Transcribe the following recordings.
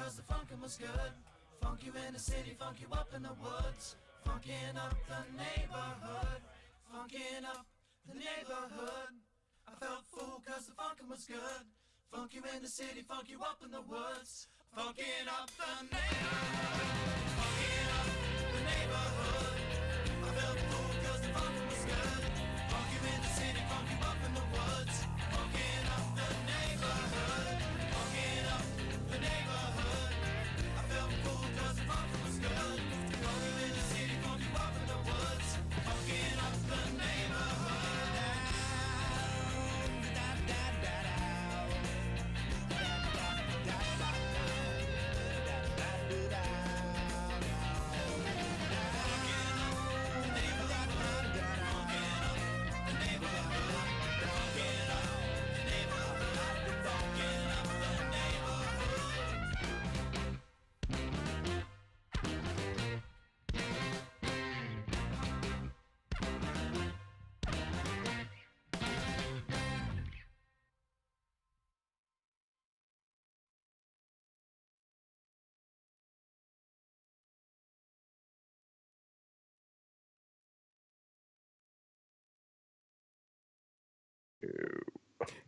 cause the funkin' was good. Funk you in the city, funk you up in the woods. Funkin' up the neighborhood. Funkin' up the neighborhood. I felt fool cause the funkin' was good. Funk you in the city, funk you up in the woods. Funkin' up the neighborhood. Funkin' up the neighborhood. I felt fool cause the funkin' was good. Funk you in the city, funk you up in the woods. Funkin' up the neighborhood. Funkin' up the neighborhood. I felt fool cause the funkin' was good. Funk you in the city, funk you up in the woods. Funkin' up the neighborhood.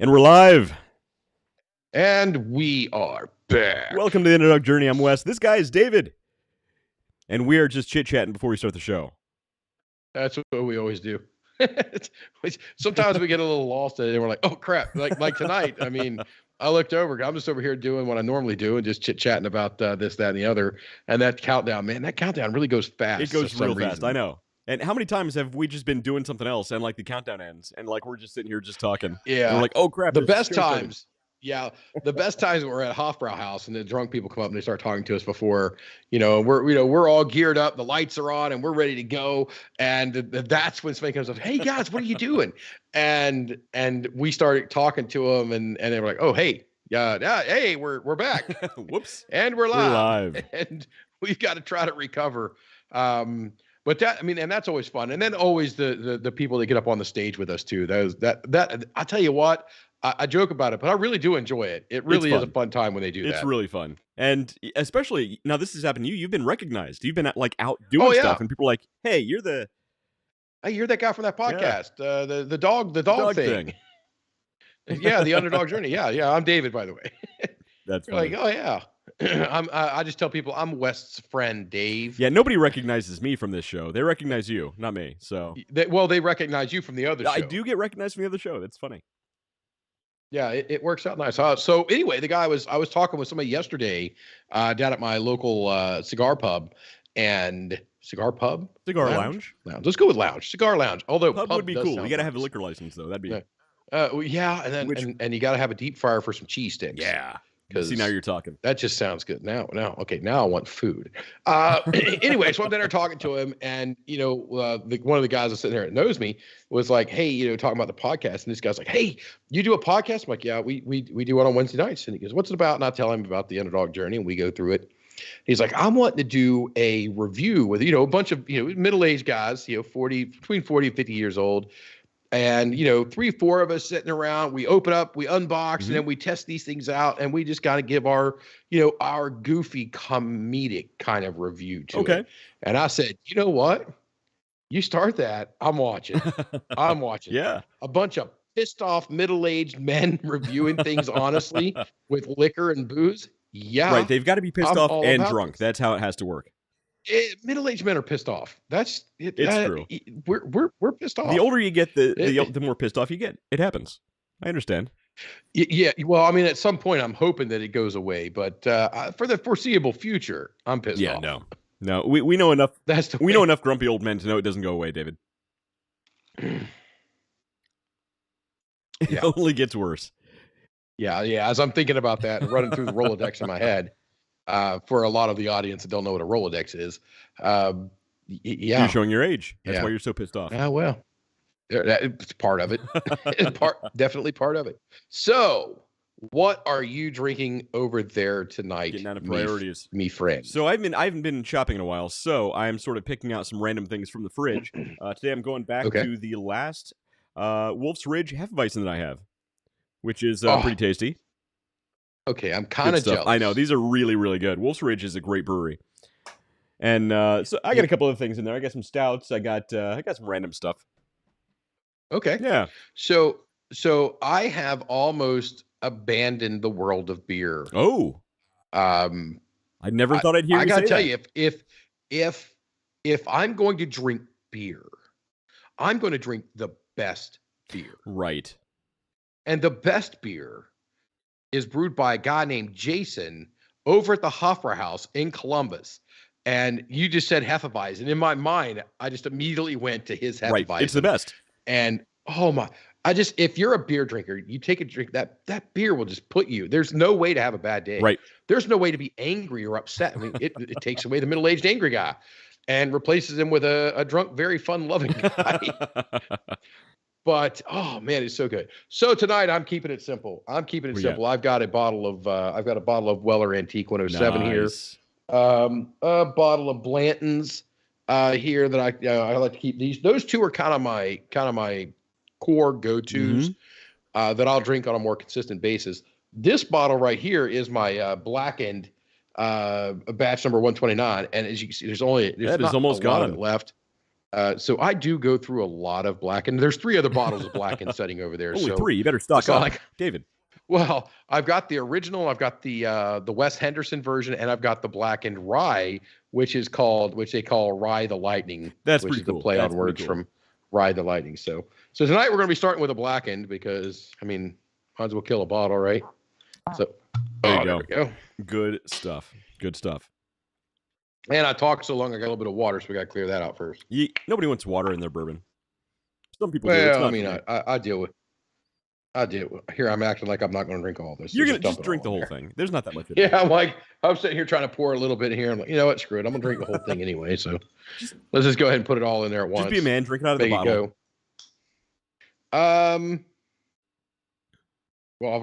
And we're live. And we are back. Welcome to the Underdog Journey. I'm Wes. This guy is David. And we are just chit-chatting before we start the show. That's what we always do. Sometimes we get a little lost and we're like, oh, crap. Like tonight, I mean, I looked over. I'm just over here doing what I normally do and just chit-chatting about this, that, and the other. And that countdown, man, that countdown really goes fast. It goes real fast. I know. And how many times have we just been doing something else and like the countdown ends and like we're just sitting here just talking? Yeah. And we're like, oh crap. The best times. Yeah. The best times we're at Hofbrau House and the drunk people come up and they start talking to us before, we're all geared up. The lights are on and we're ready to go. And that's when somebody comes up, hey guys, what are you doing? And we started talking to them and they were like, oh, hey, hey, we're back. Whoops. And we're live. We're live. And we've got to try to recover. But and that's always fun. And then always the people that get up on the stage with us too. That I tell you what, I joke about it, but I really do enjoy it. It really is a fun time when they do that. It's really fun. And especially now this has happened to you. You've been recognized. You've been like out doing stuff and people are like, hey, you're that guy from that podcast. The dog thing. Yeah, the Underdog Journey. Yeah. I'm David, by the way. That's funny. Like, oh yeah. I just tell people I'm West's friend, Dave. Yeah, nobody recognizes me from this show. They recognize you, not me. So they recognize you from the other show. I do get recognized from the other show. That's funny. Yeah, it works out nice. So anyway, I was talking with somebody yesterday down at my local cigar pub and cigar lounge. Let's go with lounge. Cigar lounge. Although pub would be cool. You got to have a liquor license though. That'd be yeah, and then and you got to have a deep fryer for some cheese sticks. Yeah. See, now you're talking. That just sounds good. Now, okay, now I want food. Anyway, so I'm there talking to him, and one of the guys that's sitting there that knows me was like, "Hey, talking about the podcast," and this guy's like, "Hey, you do a podcast?" I'm like, "Yeah, we do one on Wednesday nights." And he goes, "What's it about?" And I tell him about the Underdog Journey, and we go through it. He's like, "I'm wanting to do a review with a bunch of middle-aged guys, between 40 and 50 years old." And, 3-4 of us sitting around, we open up, we unbox, and then we test these things out. And we just got to give our goofy comedic kind of review to it. And I said, you know what? You start that. I'm watching. I'm watching. Yeah. A bunch of pissed off middle-aged men reviewing things honestly with liquor and booze. Yeah. Right. They've got to be pissed off and drunk. That's how it has to work. Middle-aged men are pissed off. That's it. It's true. We're pissed off. The older you get, the more pissed off you get. It happens. I understand. Yeah. Well, at some point, I'm hoping that it goes away. But for the foreseeable future, I'm pissed off. Yeah. No. We know enough. We know enough grumpy old men to know it doesn't go away, David. It only gets worse. Yeah. As I'm thinking about that and running through the Rolodex in my head. For a lot of the audience that don't know what a Rolodex is. Yeah. You're showing your age. That's why you're so pissed off. Well, it's part of it. Definitely part of it. So what are you drinking over there tonight? Getting out of priorities. Me friend. So I haven't been shopping in a while, so I'm sort of picking out some random things from the fridge. Today I'm going back to the last Wolf's Ridge Hefeweizen that I have, which is pretty tasty. Okay, I'm kind of jealous. I know these are really, really good. Wolf's Ridge is a great brewery, and so I got a couple of things in there. I got some stouts. I got some random stuff. Okay. Yeah. So I have almost abandoned the world of beer. Oh. I never thought I'd hear you say that. I gotta tell you, if I'm going to drink beer, I'm going to drink the best beer. Right. And the best beer is brewed by a guy named Jason over at the Hoffer House in Columbus. And you just said Hefeweizen. In my mind, I just immediately went to his Hefeweizen. Right. It's the best. And oh my, if you're a beer drinker, you take a drink, that beer will just put you. There's no way to have a bad day. Right. There's no way to be angry or upset. I mean, it takes away the middle-aged angry guy and replaces him with a drunk, very fun-loving guy. But oh man, it's so good. So tonight I'm keeping it simple. Simple. I've got a bottle of Weller Antique 107 here. A bottle of Blanton's here that I like to keep. Those two are kind of my core go-tos that I'll drink on a more consistent basis. This bottle right here is my blackened batch number 129, and as you can see, there's not almost a lot of it left. So I do go through a lot of blackened. There's 3 other bottles of blackened sitting over there. Only 3. You better stock up, David. Well, I've got the original, I've got the Wes Henderson version, and I've got the blackened rye, which they call Rye the Lightning. That's which pretty is the cool. play on words from Rye the Lightning. So tonight we're going to be starting with a blackened because I mean, might as well kill a bottle, right? So there we go. Good stuff. Good stuff. And I talked so long, I got a little bit of water, so we got to clear that out first. Nobody wants water in their bourbon. Some people do. Well, I mean, I deal with. Here, I'm acting like I'm not going to drink all this. You're going to just drink the whole thing. There's not that much. Yeah, I'm sitting here trying to pour a little bit here. I'm like, you know what? Screw it. I'm going to drink the whole thing anyway. So let's just go ahead and put it all in there at once. Just be a man. Drink it out of the bottle. Well,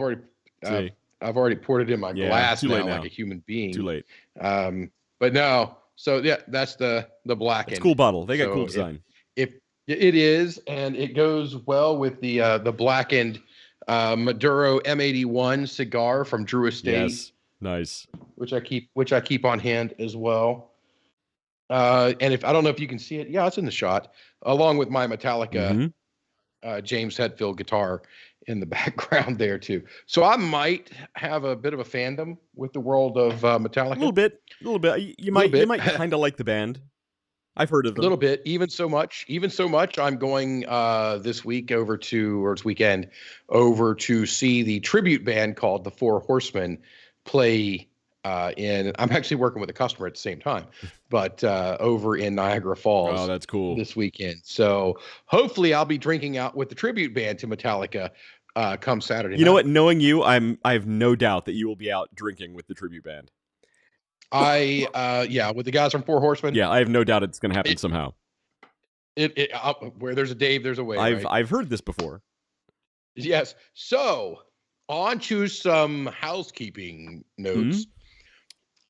I've already poured it in my glass now like a human being. Too late. But no. So yeah, that's the blackened. It's a cool bottle. They got cool design. If it is, and it goes well with the blackened Maduro M81 cigar from Drew Estate. Yes, nice. Which I keep on hand as well. And I don't know if you can see it. Yeah, it's in the shot, along with my Metallica James Hetfield guitar in the background there too. So I might have a bit of a fandom with the world of Metallica. A little bit. You might kind of like the band. I've heard of them. A little bit, even so much. I'm going this weekend over to see the tribute band called the Four Horsemen play I'm actually working with a customer at the same time, but over in Niagara Falls. Oh, that's cool. This weekend. So hopefully I'll be drinking out with the tribute band to Metallica come Saturday night. You know what? Knowing you, I have no doubt that you will be out drinking with the tribute band. With the guys from Four Horsemen. Yeah, I have no doubt it's going to happen somehow. Where there's a Dave, there's a way. I've heard this before. Yes. So on to some housekeeping notes.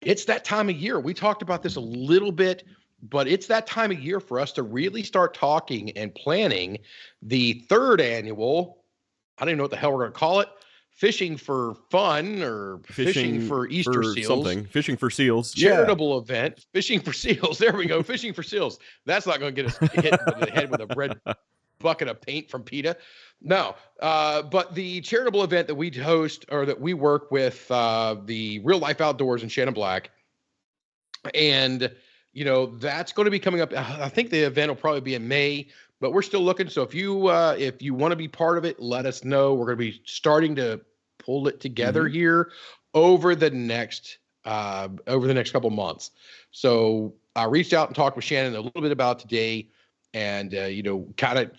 It's that time of year. We talked about this a little bit, but it's that time of year for us to really start talking and planning the 3rd annual, I don't even know what the hell we're going to call it, Fishing for Fun or Fishing for Easter Seals. Something. Fishing for Seals. Charitable event. Fishing for Seals. There we go. Fishing for Seals. That's not going to get us hit in the head with a red bucket of paint from PETA. No, but the charitable event that we host or that we work with the Real Life Outdoors in Shannon Black. And, that's going to be coming up. I think the event will probably be in May, but we're still looking. So if you want to be part of it, let us know. We're going to be starting to pull it together here over the next couple months. So I reached out and talked with Shannon a little bit about today. And, kind of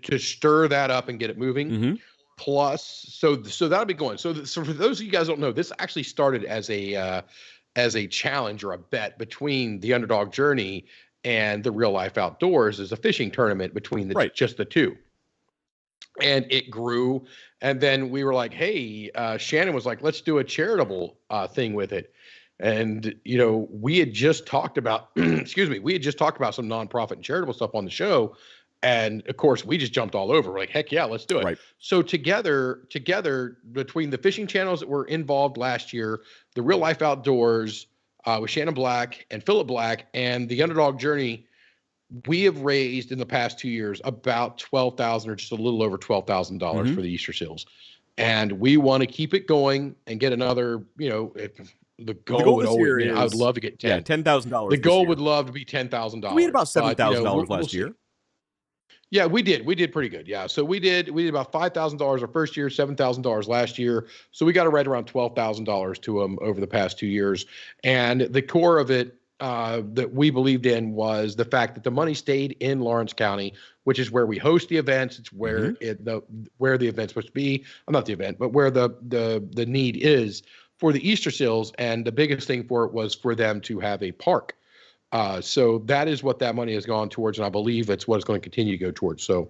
to stir that up and get it moving. Plus, so that'll be going. So for those of you guys who don't know, this actually started as a challenge or a bet between the Underdog Journey and the Real Life Outdoors as a fishing tournament between just the two. And it grew. And then we were like, hey, Shannon was like, let's do a charitable thing with it. And, we had just talked about, we had just talked about some nonprofit and charitable stuff on the show And of course, we just jumped all over. We're like, heck yeah, let's do it. Right. So together between the fishing channels that were involved last year, the Real Life Outdoors with Shannon Black and Philip Black, and the Underdog Journey, we have raised in the past 2 years about $12,000 or just a little over $12,000 for the Easter Seals. And we want to keep it going and get another, the goal would this year always, is, I would love to get 10. Yeah, $10,000. The goal would love to be $10,000. We had about $7,000 last year. Yeah, we did. We did pretty good. Yeah. So we did about $5,000 our first year, $7,000 last year. So we got right around $12,000 to them over the past 2 years. And the core of it that we believed in was the fact that the money stayed in Lawrence County, which is where we host the events. It's where where the event's supposed to be. Not the event, but where the need is for the Easter Seals. And the biggest thing for it was for them to have a park. So that is what that money has gone towards, and I believe it's what it's going to continue to go towards. So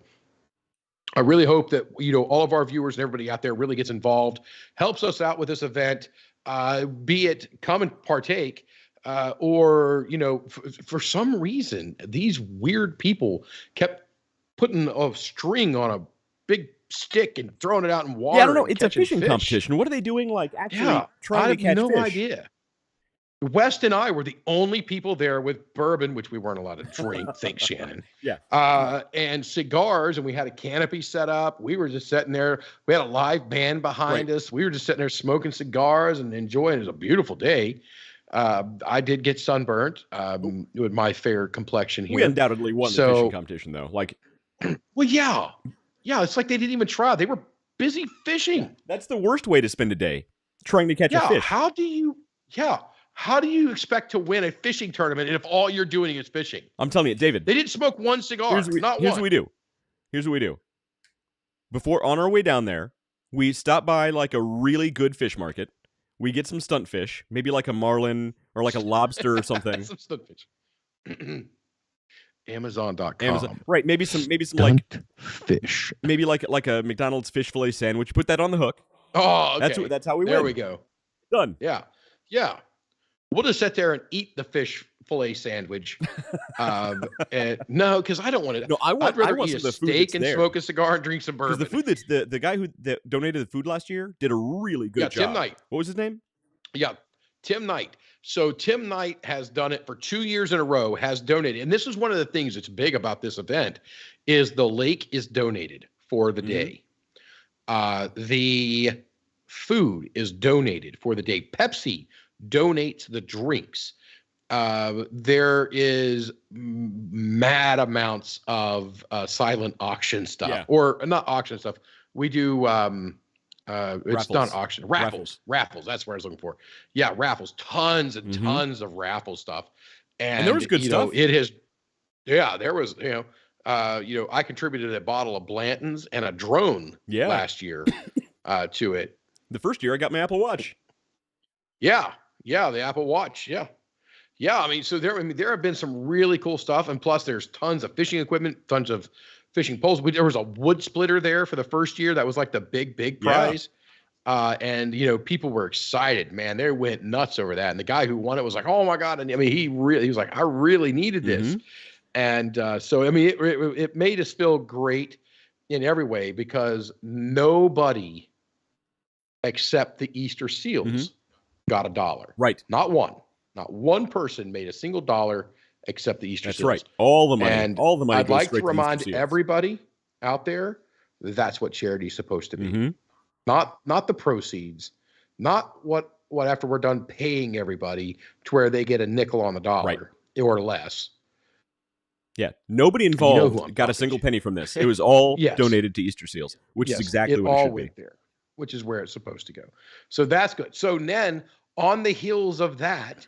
I really hope that, all of our viewers and everybody out there really gets involved, helps us out with this event, be it come and partake, or, for some reason, these weird people kept putting a string on a big stick and throwing it out in water. Yeah, I don't know. It's a fishing competition. What are they doing? Like actually trying to catch fish? I have no idea. West and I were the only people there with bourbon, which we weren't allowed to drink. Thanks, Shannon. Yeah. And cigars, and we had a canopy set up. We were just sitting there. We had a live band behind us. We were just sitting there smoking cigars and enjoying. It was a beautiful day. I did get sunburnt with my fair complexion here. We undoubtedly won the fishing competition, though. Well, yeah. It's like they didn't even try. They were busy fishing. That's the worst way to spend a day, trying to catch a fish. How do you expect to win a fishing tournament if all you're doing is fishing? I'm telling you, David. They didn't smoke one cigar. Here's what we do. On our way down there, we stop by like a really good fish market. We get some stunt fish, maybe like a marlin or like a lobster or something. Some stunt fish. Amazon.com. Amazon. Right. Maybe some stunt fish. Maybe like a McDonald's fish fillet sandwich. Put that on the hook. Oh, okay. That's how we win. There we go. Done. Yeah. We'll just sit there and eat the fish fillet sandwich. No, because I don't want to. No, I'd rather eat a steak and smoke a cigar and drink some bourbon. Because the food the guy that donated the food last year did a really good job. Tim Knight. What was his name? Yeah, Tim Knight. So Tim Knight has done it for 2 years in a row, has donated. And this is one of the things that's big about this event is the lake is donated for the day. The food is donated for the day. Pepsi donates the drinks. There is mad amounts of silent auction stuff, or not auction stuff. We do it's not auction, raffles. That's what I was looking for. Yeah, raffles, tons and tons of raffle stuff, and there was good stuff. It has, there was. I contributed a bottle of Blanton's and a drone last year to it. The first year I got my Apple Watch. Yeah, the Apple Watch. Yeah. I mean, so there have been some really cool stuff, and plus there's tons of fishing equipment, tons of fishing poles. There was a wood splitter there for the first year. That was like the big prize. And people were excited, man. They went nuts over that. And the guy who won it was like, "Oh my God." And I mean, he was like, "I really needed this." And so, I mean, it made us feel great in every way because nobody except the Easter Seals got $1. Right. Not one person made a single dollar except the Easter Seals. That's right. All the money. And all the money. I'd like to remind everybody out there that's what charity is supposed to be. Not the proceeds, not what after we're done paying everybody to where they get a nickel on the dollar or less. Yeah, nobody involved got a single penny from this. It was all donated to Easter Seals, which is exactly what it should be. There, which is where it's supposed to go. So that's good. So then on the heels of that,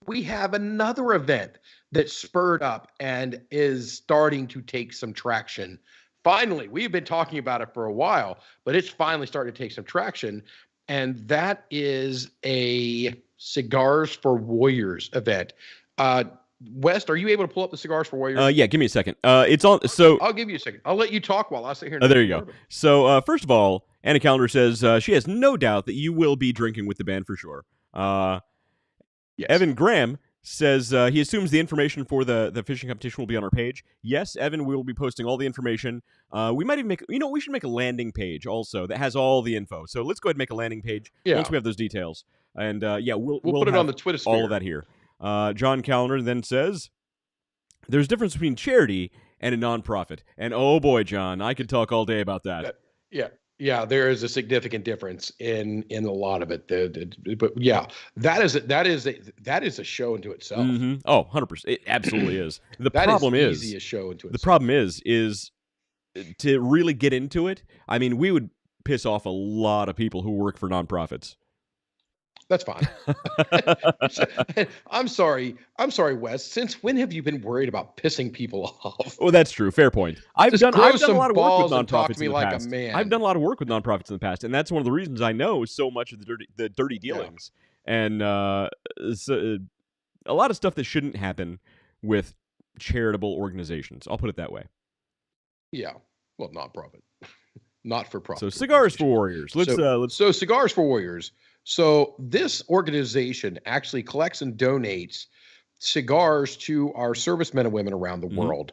we have another event that spurred up and is starting to take some traction. Finally, we've been talking about it for a while, but it's finally starting to take some traction. And that is a Cigars for Warriors event. West, are you able to pull up the Cigars for Warriors? Yeah, give me a second. It's on. So I'll give you a second. I'll let you talk while I sit here. There you go. So first of all, Anna Calendar says she has no doubt that you will be drinking with the band for sure. Yes. Evan Graham says he assumes the information for the fishing competition will be on our page. Yes, Evan, we will be posting all the information. We might even make, we should make a landing page also that has all the info. So let's go ahead and make a landing page once we have those details. And we'll put it have on the Twitter all of that here. John Callender then says, there's a difference between charity and a nonprofit. And oh boy, John, I could talk all day about that. Yeah, there is a significant difference in a lot of it. But yeah, that is a show into itself. Mm-hmm. Oh, 100%. It absolutely is. The that problem is easy a show into itself. The problem is to really get into it. I mean, we would piss off a lot of people who work for nonprofits. That's fine. I'm sorry, Wes. Since when have you been worried about pissing people off? Oh, that's true. Fair point. I've done a lot of work with nonprofits in the like past. A man. I've done a lot of work with nonprofits in the past, and that's one of the reasons I know so much of the dirty dealings and a lot of stuff that shouldn't happen with charitable organizations. I'll put it that way. Yeah. Well, nonprofit, not for profit. So Cigars for Warriors. So Cigars for Warriors. So this organization actually collects and donates cigars to our servicemen and women around the world.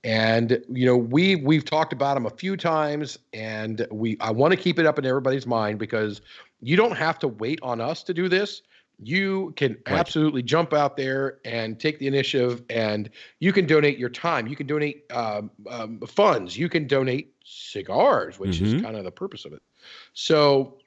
And we've talked about them a few times, and I want to keep it up in everybody's mind because you don't have to wait on us to do this. You can absolutely jump out there and take the initiative, and you can donate your time. You can donate funds. You can donate cigars, which is kind of the purpose of it. So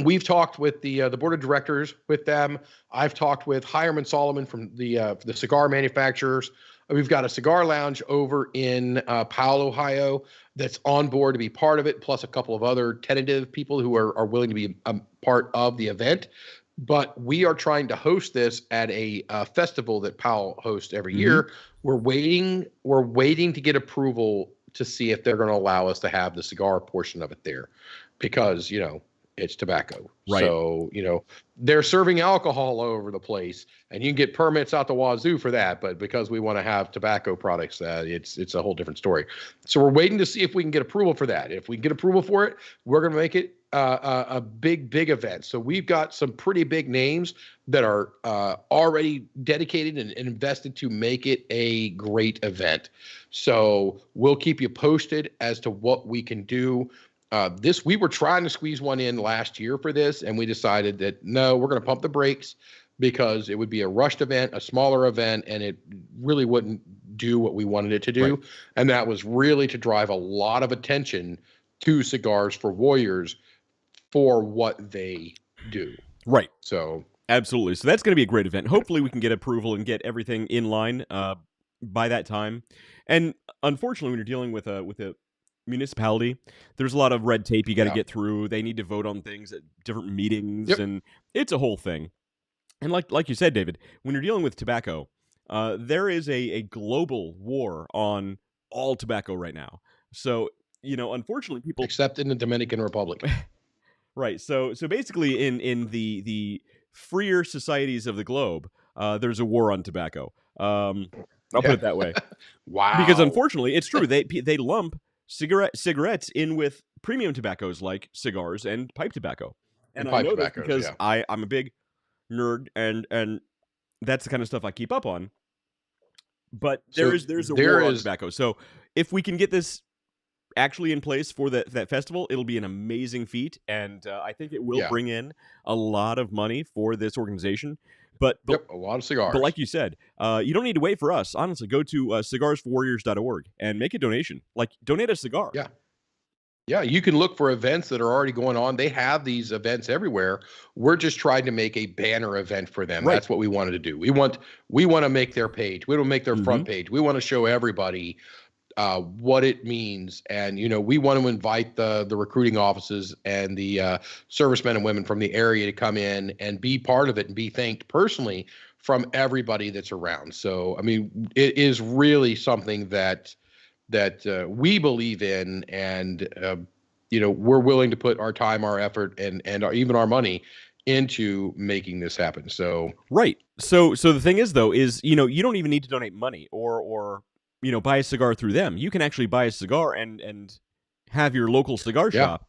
we've talked with the board of directors with them. I've talked with Hireman Solomon from the cigar manufacturers. We've got a cigar lounge over in Powell, Ohio, that's on board to be part of it, plus a couple of other tentative people who are willing to be a part of the event. But we are trying to host this at a festival that Powell hosts every year. We're waiting to get approval to see if they're going to allow us to have the cigar portion of it there, because it's tobacco. Right. So, they're serving alcohol all over the place, and you can get permits out the wazoo for that. But because we want to have tobacco products, it's a whole different story. So we're waiting to see if we can get approval for that. If we can get approval for it, we're going to make it a big event. So we've got some pretty big names that are already dedicated and invested to make it a great event. So we'll keep you posted as to what we can do. We were trying to squeeze one in last year for this, and we decided that no, we're going to pump the brakes because it would be a rushed event, a smaller event, and it really wouldn't do what we wanted it to do. Right. And that was really to drive a lot of attention to Cigars for Warriors for what they do. Right. So absolutely. So that's going to be a great event. Hopefully we can get approval and get everything in line by that time. And unfortunately, when you're dealing with a municipality, there's a lot of red tape you got to get through. They need to vote on things at different meetings, and it's a whole thing. And like you said, David, when you're dealing with tobacco, there is a global war on all tobacco right now. So unfortunately, people, except in the Dominican Republic, right? So basically, in the freer societies of the globe, there's a war on tobacco. I'll put it that way. Wow. Because unfortunately, it's true. They lump cigarettes in with premium tobaccos like cigars and pipe tobacco. And I know this because I'm a big nerd, and that's the kind of stuff I keep up on. But there's a war on tobacco. So if we can get this actually in place for that festival, it'll be an amazing feat, and I think it will bring in a lot of money for this organization. But a lot of cigars. But like you said, you don't need to wait for us. Honestly, go to cigarsforwarriors.org and make a donation. Like, donate a cigar. Yeah, you can look for events that are already going on. They have these events everywhere. We're just trying to make a banner event for them. Right. That's what we wanted to do. We want to make their page. We want to make their front page. We want to show everybody what it means. And, we want to invite the recruiting offices and the servicemen and women from the area to come in and be part of it and be thanked personally from everybody that's around. So, I mean, it is really something that we believe in, and, we're willing to put our time, our effort, and even our money into making this happen. So, right. So the thing is, though, is, you don't even need to donate money or buy a cigar through them. You can actually buy a cigar and have your local cigar shop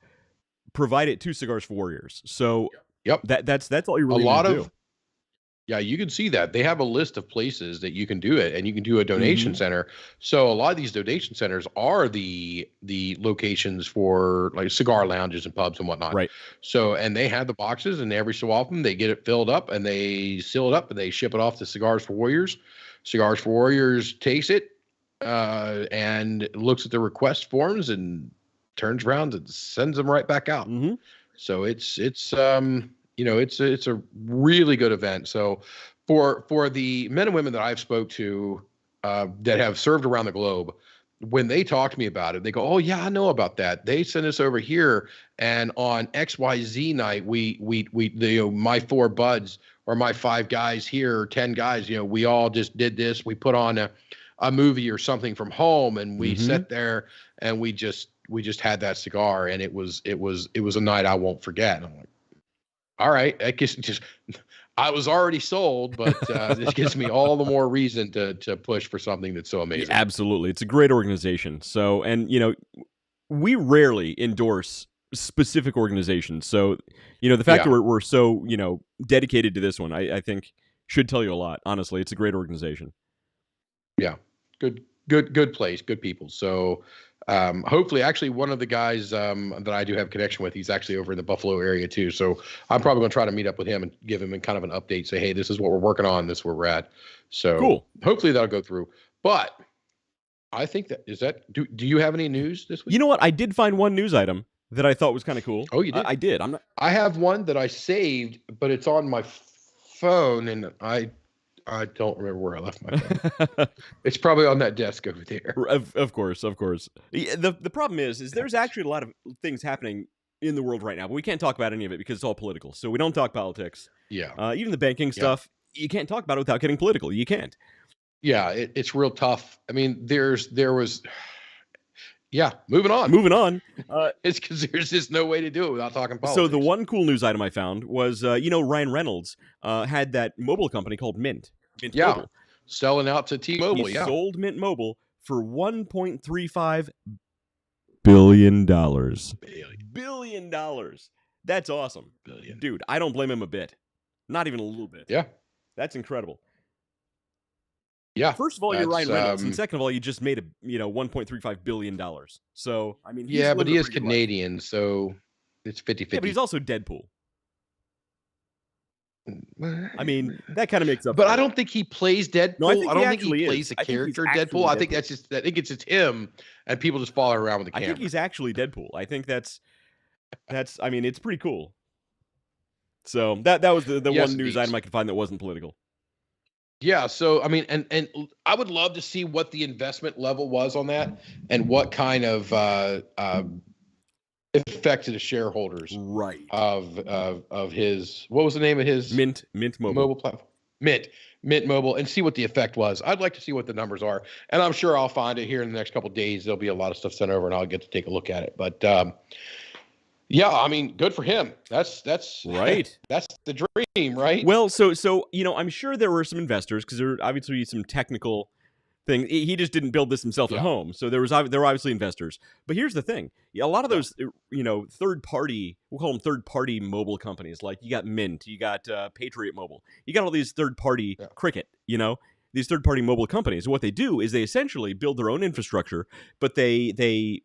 provide it to Cigars for Warriors. So that's all you really need to do. Yeah, you can see that. They have a list of places that you can do it, and you can do a donation center. So a lot of these donation centers are the locations for like cigar lounges and pubs and whatnot. Right. So, and they have the boxes, and every so often they get it filled up and they seal it up and they ship it off to Cigars for Warriors. Cigars for Warriors takes it and looks at the request forms and turns around and sends them right back out. So it's it's a really good event. So for the men and women that I've spoke to that have served around the globe, when they talk to me about it, they go, "Oh yeah, I know about that. They sent us over here, and on XYZ night, we my 4 buds or my 5 guys here, or 10 guys, we all just did this. We put on a movie or something from home, and we sat there and we just had that cigar, and it was a night I won't forget." And I'm like, all right, I guess I was already sold, but this gives me all the more reason to push for something that's so amazing. Yeah, absolutely. It's a great organization. So, and, we rarely endorse specific organizations. So, the fact that we're so, dedicated to this one, I think should tell you a lot. Honestly, it's a great organization. Yeah. Good place, good people. So, hopefully, actually, one of the guys that I do have connection with, he's actually over in the Buffalo area too. So I'm probably going to try to meet up with him and give him kind of an update. Say, hey, this is what we're working on. This is where we're at. So cool. Hopefully that'll go through. But I think do you have any news this week? You know what? I did find one news item that I thought was kind of cool. Oh, you did? I did. I have one that I saved, but it's on my phone, and I don't remember where I left my phone. It's probably on that desk over there. Of course. The problem is there's actually a lot of things happening in the world right now, but we can't talk about any of it because it's all political. So we don't talk politics. Yeah. Even the banking stuff, you can't talk about it without getting political. You can't. Yeah, it's real tough. I mean, there was. Yeah, moving on. It's because there's just no way to do it without talking politics. So the one cool news item I found was, Ryan Reynolds had that mobile company called Mint Mobile. Selling out to T-Mobile. He sold Mint Mobile for $1.35 billion. Billion dollars. That's awesome. Billion. Dude, I don't blame him a bit. Not even a little bit. Yeah. That's incredible. Yeah. First of all, you're Ryan Reynolds, and second of all, you just made $1.35 billion. So, I mean, but he is Canadian, so it's 50-50. Yeah, but he's also Deadpool. I mean, that kind of makes up. But I don't think he plays Deadpool. No, I don't think he plays the character Deadpool. I think I think it's just him, and people just follow around with the camera. I think he's actually Deadpool. I think that's. I mean, it's pretty cool. So that was the one news item I could find that wasn't political. Yeah, so I mean, and I would love to see what the investment level was on that, and what kind of effect to the shareholders, right? Of his, what was the name of his Mint mobile platform? Mint Mobile, and see what the effect was. I'd like to see what the numbers are, and I'm sure I'll find it here in the next couple of days. There'll be a lot of stuff sent over, and I'll get to take a look at it. But yeah, I mean, good for him. That's right. That's the dream, right? Well, so I'm sure there were some investors, because there were obviously some technical thing. He just didn't build this himself at home, so there were obviously investors. But here's the thing: a lot of those third party, we'll call them third party mobile companies. Like you got Mint, you got Patriot Mobile, you got all these third party Cricket. These third party mobile companies. And what they do is they essentially build their own infrastructure, but they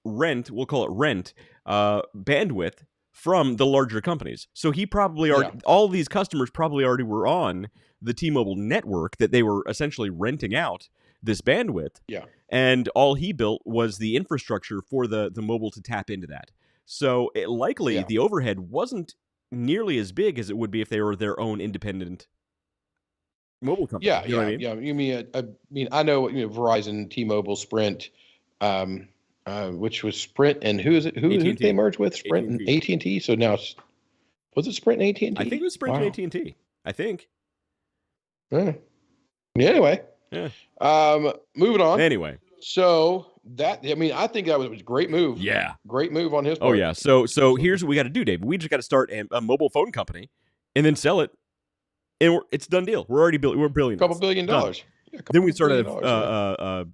rent, we'll call it rent, bandwidth from the larger companies. So he probably all these customers probably already were on the T-Mobile network that they were essentially renting out this bandwidth. Yeah. And all he built was the infrastructure for the mobile to tap into that. So the overhead wasn't nearly as big as it would be if they were their own independent mobile company. Yeah, you know what I mean? Yeah. You mean, I know, Verizon, T-Mobile, Sprint, which was Sprint, and who did they merge with? Sprint and AT&T. So now, was it Sprint and AT&T? I think it was Sprint and AT&T. I think. Anyway. Yeah. Moving on. Anyway. So I think that was a great move. Yeah. Great move on his part. Oh yeah. So here's what we got to do, Dave. We just got to start a mobile phone company, and then sell it, and it's a done deal. We're already we're billionaires. $2 billion. Yeah, then we start a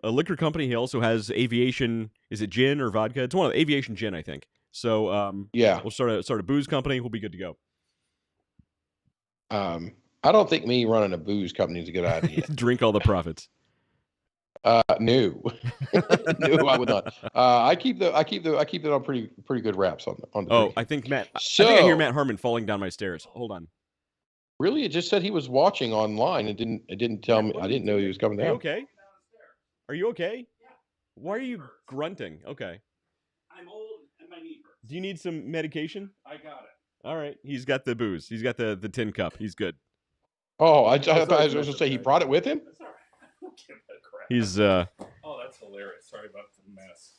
liquor company. He also has aviation. Is it gin or vodka? It's one of the aviation gin, I think. So we'll start a booze company. We'll be good to go. I don't think me running a booze company is a good idea. Drink all the profits. No, no, I would not. I keep that on pretty good wraps on the. Oh, I think I think I hear Matt Harmon falling down my stairs. Hold on. Really, it just said he was watching online. It didn't tell me. I didn't know he was coming down. Are you okay? Are you okay? Yeah. Why are you grunting? Okay. I'm old and my knee hurts. Do you need some medication? I got it. All right. He's got the booze. He's got the tin cup. He's good. Oh, I thought I was going to say he brought it with him. That's all right. I don't give a crap. He's Oh, that's hilarious. Sorry about the mess.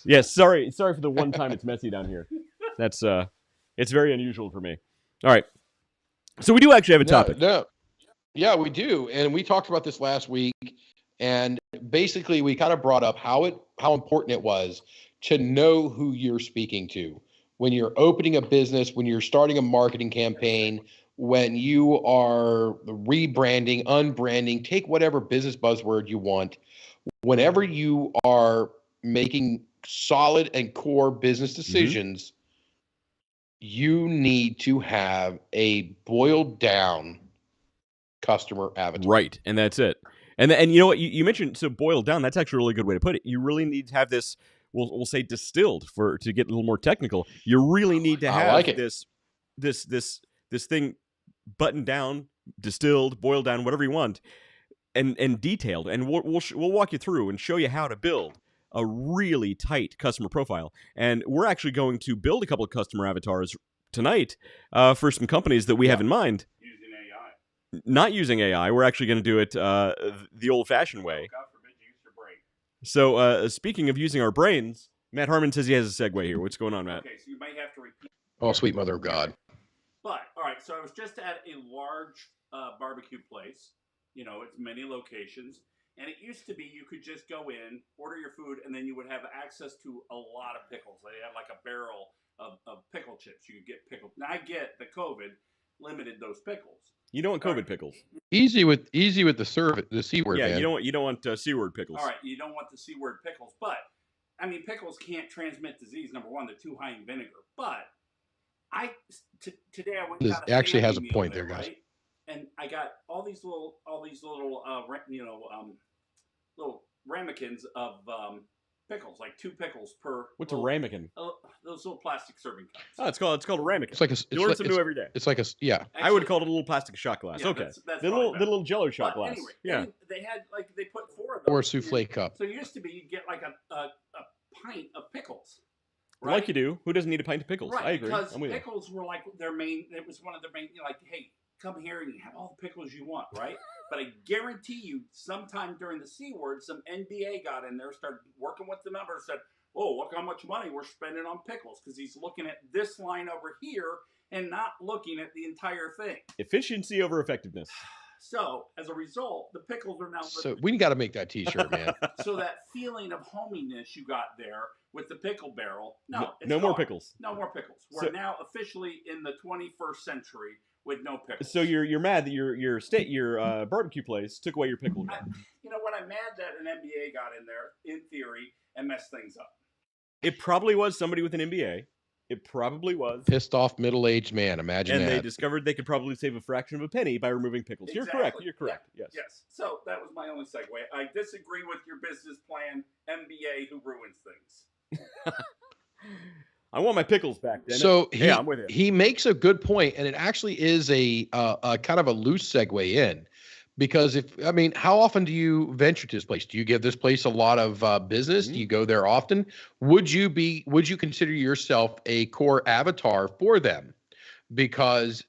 Yes, sorry for the one time it's messy down here. That's it's very unusual for me. All right. So we do actually have a topic. No. Yeah, we do. And we talked about this last week, and basically we kind of brought up how important it was to know who you're speaking to when you're opening a business, when you're starting a marketing campaign, when you are rebranding, unbranding, take whatever business buzzword you want. Whenever you are making solid and core business decisions, you need to have a boiled down customer avatar. Right, and that's it. And you know what you mentioned? So boiled down. That's actually a really good way to put it. You really need to have this. We'll say distilled to get a little more technical. You really need to have this thing buttoned down, distilled, boiled down, whatever you want, and detailed. And we'll walk you through and show you how to build a really tight customer profile. And we're actually going to build a couple of customer avatars tonight for some companies that we have in mind. Using AI. Not using AI. We're actually going to do it the old-fashioned way. God forbid you use your brain. So speaking of using our brains, Matt Harmon says he has a segue here. What's going on, Matt? Okay, so you might have to repeat. Oh, sweet mother of God. But, all right, so I was just at a large barbecue place. You know, it's many locations. And it used to be you could just go in, order your food, and then you would have access to a lot of pickles. They had like a barrel of pickle chips. You could get pickled. Now, I get the COVID limited those pickles. You don't want COVID pickles. Easy with the C word. Yeah, man. you don't want C word pickles. All right, you don't want the C word pickles. But, I mean, pickles can't transmit disease. Number one, they're too high in vinegar. But today I went. This actually has a point there, guys. Right? And I got all these little little ramekins of pickles, like 2 pickles per. What's a ramekin? Those little plastic serving cups. Oh, it's called a ramekin. It's like you learn something new every day. It's like Actually, I would call it a little plastic shot glass. Yeah, okay, that's the little Jello shot glass. Anyway, yeah, they had they put 4 of them. Or a souffle cup. So it used to be you'd get like a pint of pickles. Right? Like you do. Who doesn't need a pint of pickles? Right, I agree. because pickles were like their main. It was one of their main. Like, hey, come here and have all the pickles you want, right? But I guarantee you, sometime during the C word, some NBA got in there, started working with the numbers, said, "Oh, look how much money we're spending on pickles," because he's looking at this line over here and not looking at the entire thing. Efficiency over effectiveness. So, as a result, the pickles are now. So we got to make that T-shirt, man. So that feeling of hominess you got there with the pickle barrel, no more pickles. No more pickles. We're now officially in the 21st century with no pickles. So you're mad that your barbecue place took away your pickle gun. You know what? I'm mad that an MBA got in there, in theory, and messed things up. It probably was somebody with an MBA. It probably was. Pissed off middle-aged man. Imagine and that. And they discovered they could probably save a fraction of a penny by removing pickles. Exactly. You're correct. Yeah. Yes. So that was my only segue. I disagree with your business plan, MBA who ruins things. I want my pickles back, Dennis. So I'm with you. He makes a good point, and it actually is a kind of a loose segue in. Because how often do you venture to this place? Do you give this place a lot of business? Do you go there often? Would you consider yourself a core avatar for them? Because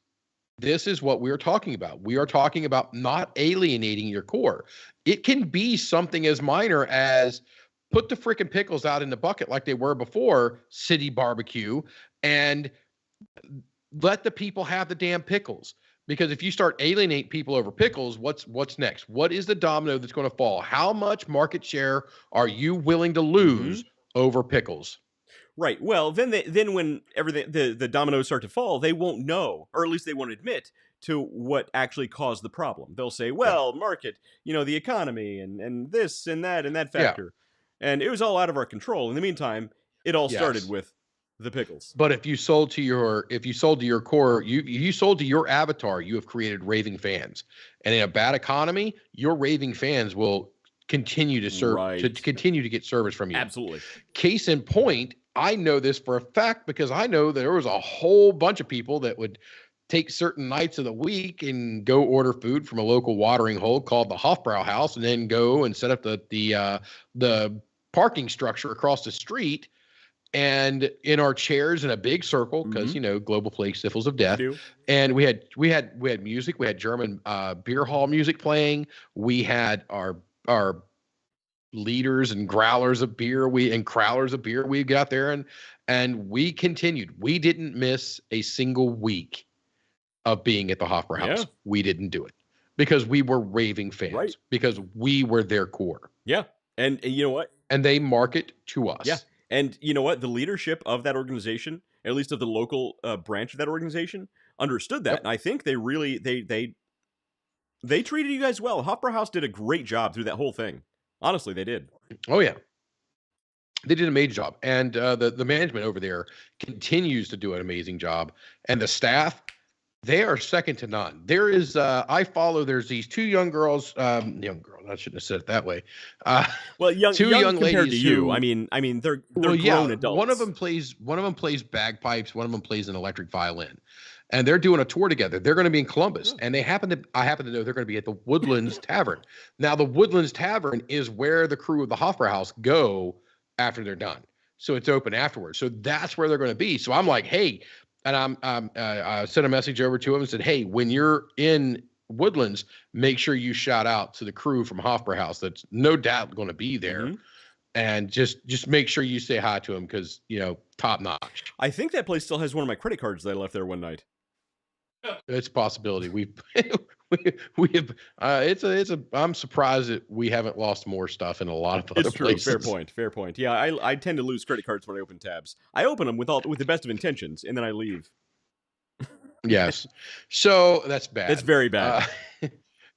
this is what we're talking about. We are talking about not alienating your core. It can be something as minor as put the freaking pickles out in the bucket like they were before City Barbecue and let the people have the damn pickles. Because if you start alienate people over pickles, what's next? What is the domino that's going to fall? How much market share are you willing to lose over pickles? Right. Well, then when everything the dominoes start to fall, they won't know, or at least they won't admit to what actually caused the problem. They'll say, "Well, market, the economy, and this and that factor," and it was all out of our control. In the meantime, it all started with the pickles. But if you sold to your core, you sold to your avatar, you have created raving fans. And in a bad economy, your raving fans will continue to serve to continue to get service from you. Absolutely. Case in point, I know this for a fact because I know there was a whole bunch of people that would take certain nights of the week and go order food from a local watering hole called the Hofbrau House, and then go and set up the parking structure across the street, and in our chairs in a big circle, because global plague, sniffles of death. And we had music. We had German beer hall music playing. We had our liters and growlers of beer. And crowlers of beer. We got there and we continued. We didn't miss a single week of being at the Hofbrau House. Yeah. We didn't do it because we were raving fans, because we were their core. Yeah. And you know what? And they market to us. Yeah. And you know what? The leadership of that organization, at least of the local branch of that organization, understood that. Yep. And I think they really, they treated you guys well. Hofbrau House did a great job through that whole thing. Honestly, they did. Oh, yeah. They did an amazing job. And the management over there continues to do an amazing job. And the staff, they are second to none. There is, there's these two young girls, I shouldn't have said it that way. Two young ladies to you. I mean, they're grown adults. One of them plays bagpipes. One of them plays an electric violin, and they're doing a tour together. They're going to be in Columbus, and I happen to know they're going to be at the Woodlands Tavern. Now, the Woodlands Tavern is where the crew of the Hofbrau House go after they're done. So it's open afterwards. So that's where they're going to be. So I'm like, hey. And I sent a message over to him and said, hey, when you're in Woodlands, make sure you shout out to the crew from Hofbrau House that's no doubt going to be there. Mm-hmm. And just make sure you say hi to them because, top notch. I think that place still has one of my credit cards that I left there one night. It's a possibility. I'm surprised that we haven't lost more stuff in a lot of other places. Fair point. Yeah, I tend to lose credit cards when I open tabs. I open them with the best of intentions, and then I leave. Yes. So that's bad. It's very bad.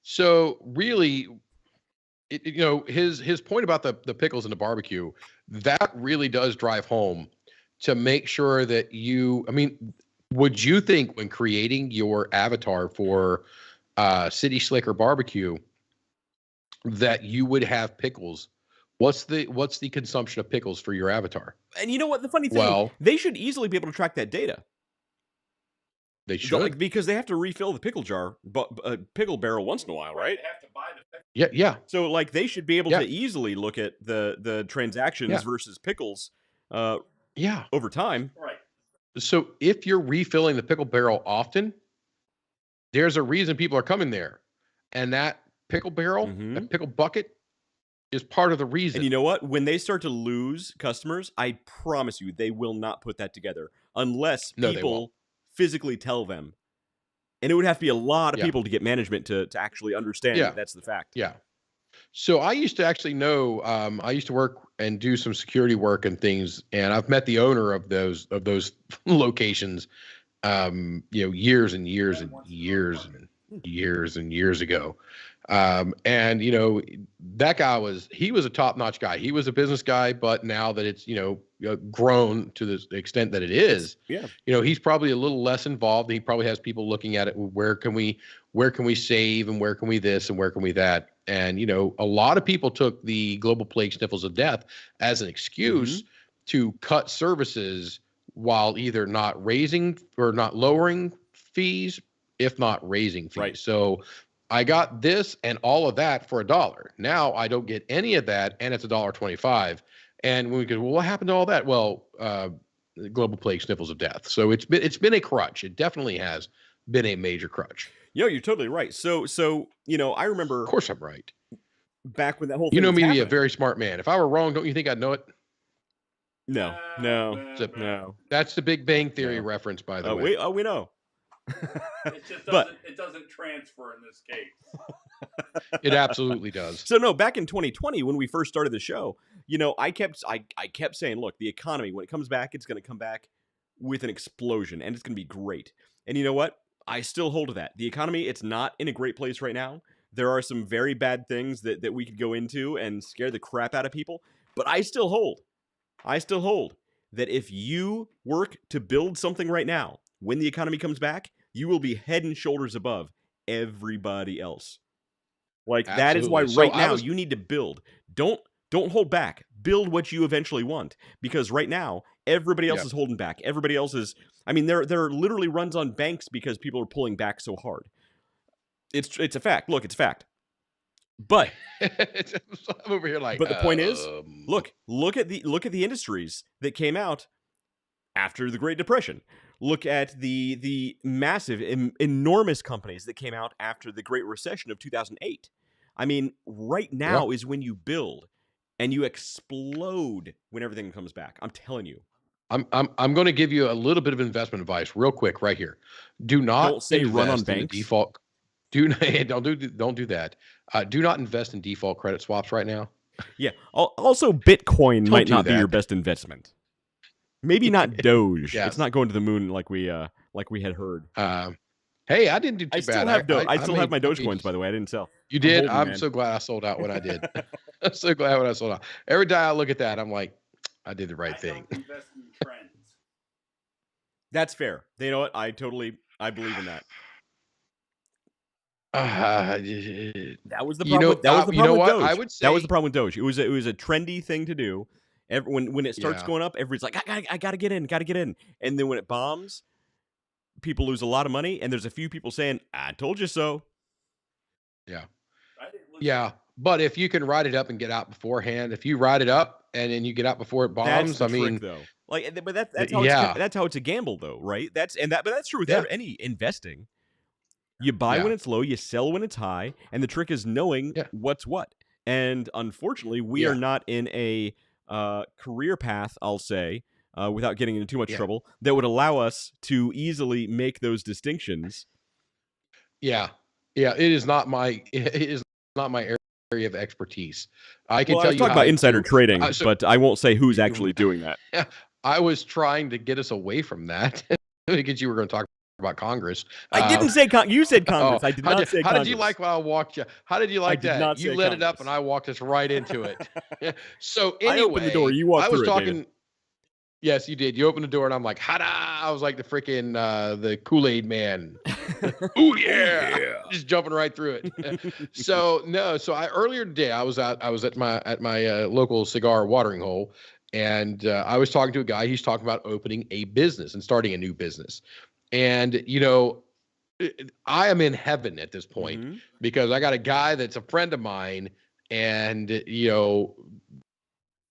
So really, his point about the pickles and the barbecue, that really does drive home to make sure that would you think when creating your avatar for City Slicker Barbecue that you would have pickles? What's the consumption of pickles for your avatar? And you know what? The funny thing, they should easily be able to track that data. They should, because they have to refill the pickle barrel once in a while, right? They have to buy the pickle. Yeah. So they should be able to easily look at the transactions versus pickles. Over time. Right. So if you're refilling the pickle barrel often, there's a reason people are coming there. And that pickle barrel, that pickle bucket is part of the reason. And you know what? When they start to lose customers, I promise you, they will not put that together unless people physically tell them. And it would have to be a lot of people to get management to actually understand that that's the fact. Yeah. So I used to actually know, I used to work and do some security work and things, and I've met the owner of those locations, years and years and years and years and years ago. And that guy was a top-notch guy. He was a business guy, but now that it's, grown to the extent that it is, he's probably a little less involved. He probably has people looking at it. Where can we save, and where can we this, and where can we that? And, a lot of people took the global plague, sniffles of death as an excuse to cut services while either not raising or not lowering fees, if not raising fees. Right. So I got this and all of that for $1. Now I don't get any of that, and it's $1.25. And when we go, well, what happened to all that? Well, global plague, sniffles of death. So it's been a crutch. It definitely has been a major crutch. You're totally right. So I remember. Of course, I'm right. Back when that whole thing me was to be a very smart man. If I were wrong, don't you think I'd know it? No. That's the Big Bang Theory reference, by the way. We know. It just doesn't transfer in this case. It absolutely does. So no, back in 2020 when we first started the show, I kept saying, look, the economy, when it comes back, it's going to come back with an explosion, and it's going to be great. And you know what? I still hold to that. The economy, it's not in a great place right now. There are some very bad things that we could go into and scare the crap out of people, but I still hold. that if you work to build something right now, when the economy comes back, you will be head and shoulders above everybody else. Like, that is why right now you need to build. Don't hold back. Build what you eventually want. Because right now, everybody else is holding back. Everybody else is... I mean, there are literally runs on banks because people are pulling back so hard. It's a fact. Look, it's a fact. But I'm over here like... But the point is, look at the industries that came out after the Great Depression. Look at the massive, enormous companies that came out after the Great Recession of 2008. I mean, right now is when you build and you explode when everything comes back. I'm telling you. I'm going to give you a little bit of investment advice real quick right here. Do not don't say run on banks. Default. Don't do that. Do not invest in default credit swaps right now. Yeah. Also, Bitcoin might not be your best investment. Maybe not Doge. Yes. It's not going to the moon like we had heard. Hey, I didn't do too bad. I still have my Dogecoins, by the way. I didn't sell. You did? I'm so glad I sold out when I did. I'm so glad when I sold out. Every day I look at that, I'm like, I did the right thing. Don't invest in trends. That's fair. You know what? I believe in that. That was the problem. That was the problem with Doge. I would say that was the problem with Doge. It was a trendy thing to do. When it starts going up, everybody's like, I gotta get in. And then when it bombs, people lose a lot of money. And there's a few people saying, I told you so. Yeah. Yeah. But if you can ride it up and get out beforehand, if you ride it up and then you get out before it bombs, that's the trick, though. Like, but that's how it's a gamble, though, right? But that's true with any investing. You buy when it's low, you sell when it's high, and the trick is knowing what's what. And unfortunately, we are not in a career path, I'll say, without getting into too much trouble, that would allow us to easily make those distinctions. Yeah. It is not my area of expertise. I can tell you talk about insider trading, but I won't say who's actually doing that. I was trying to get us away from that because you were going to talk about Congress. I didn't say you said Congress. I did not say Congress. How did you like when I walked you? How did you like that? You let it up and I walked us right into it. So anyway, I opened the door. You walked through it, David. Yes, you did. You opened the door and I'm like, "Hada!" I was like the freaking the Kool-Aid man. Ooh yeah. Just jumping right through it. So earlier today I was at my local cigar watering hole, and I was talking to a guy. He's talking about opening a business and starting a new business. And, I am in heaven at this point because I got a guy that's a friend of mine and,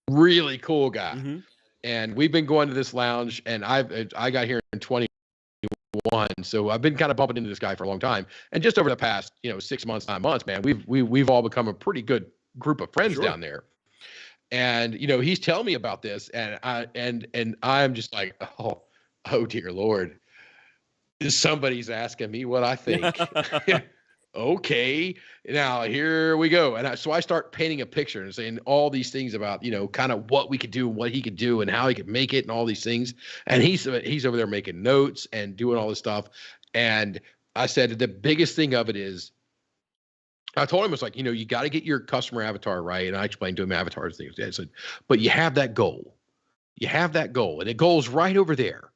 really cool guy. Mm-hmm. And we've been going to this lounge, and I got here in 2021. So I've been kind of bumping into this guy for a long time. And just over the past, 6 months, 9 months, man, we've all become a pretty good group of friends down there. And, he's telling me about this, and I'm just like, oh dear Lord. Somebody's asking me what I think. Okay, now here we go. And so I start painting a picture and saying all these things about, kind of what we could do and what he could do and how he could make it and all these things. And he's over there making notes and doing all this stuff. And I said, the biggest thing of it is, I told him, it's like, you got to get your customer avatar right. And I explained to him avatars things. I said, but you have that goal. And the goal's right over there.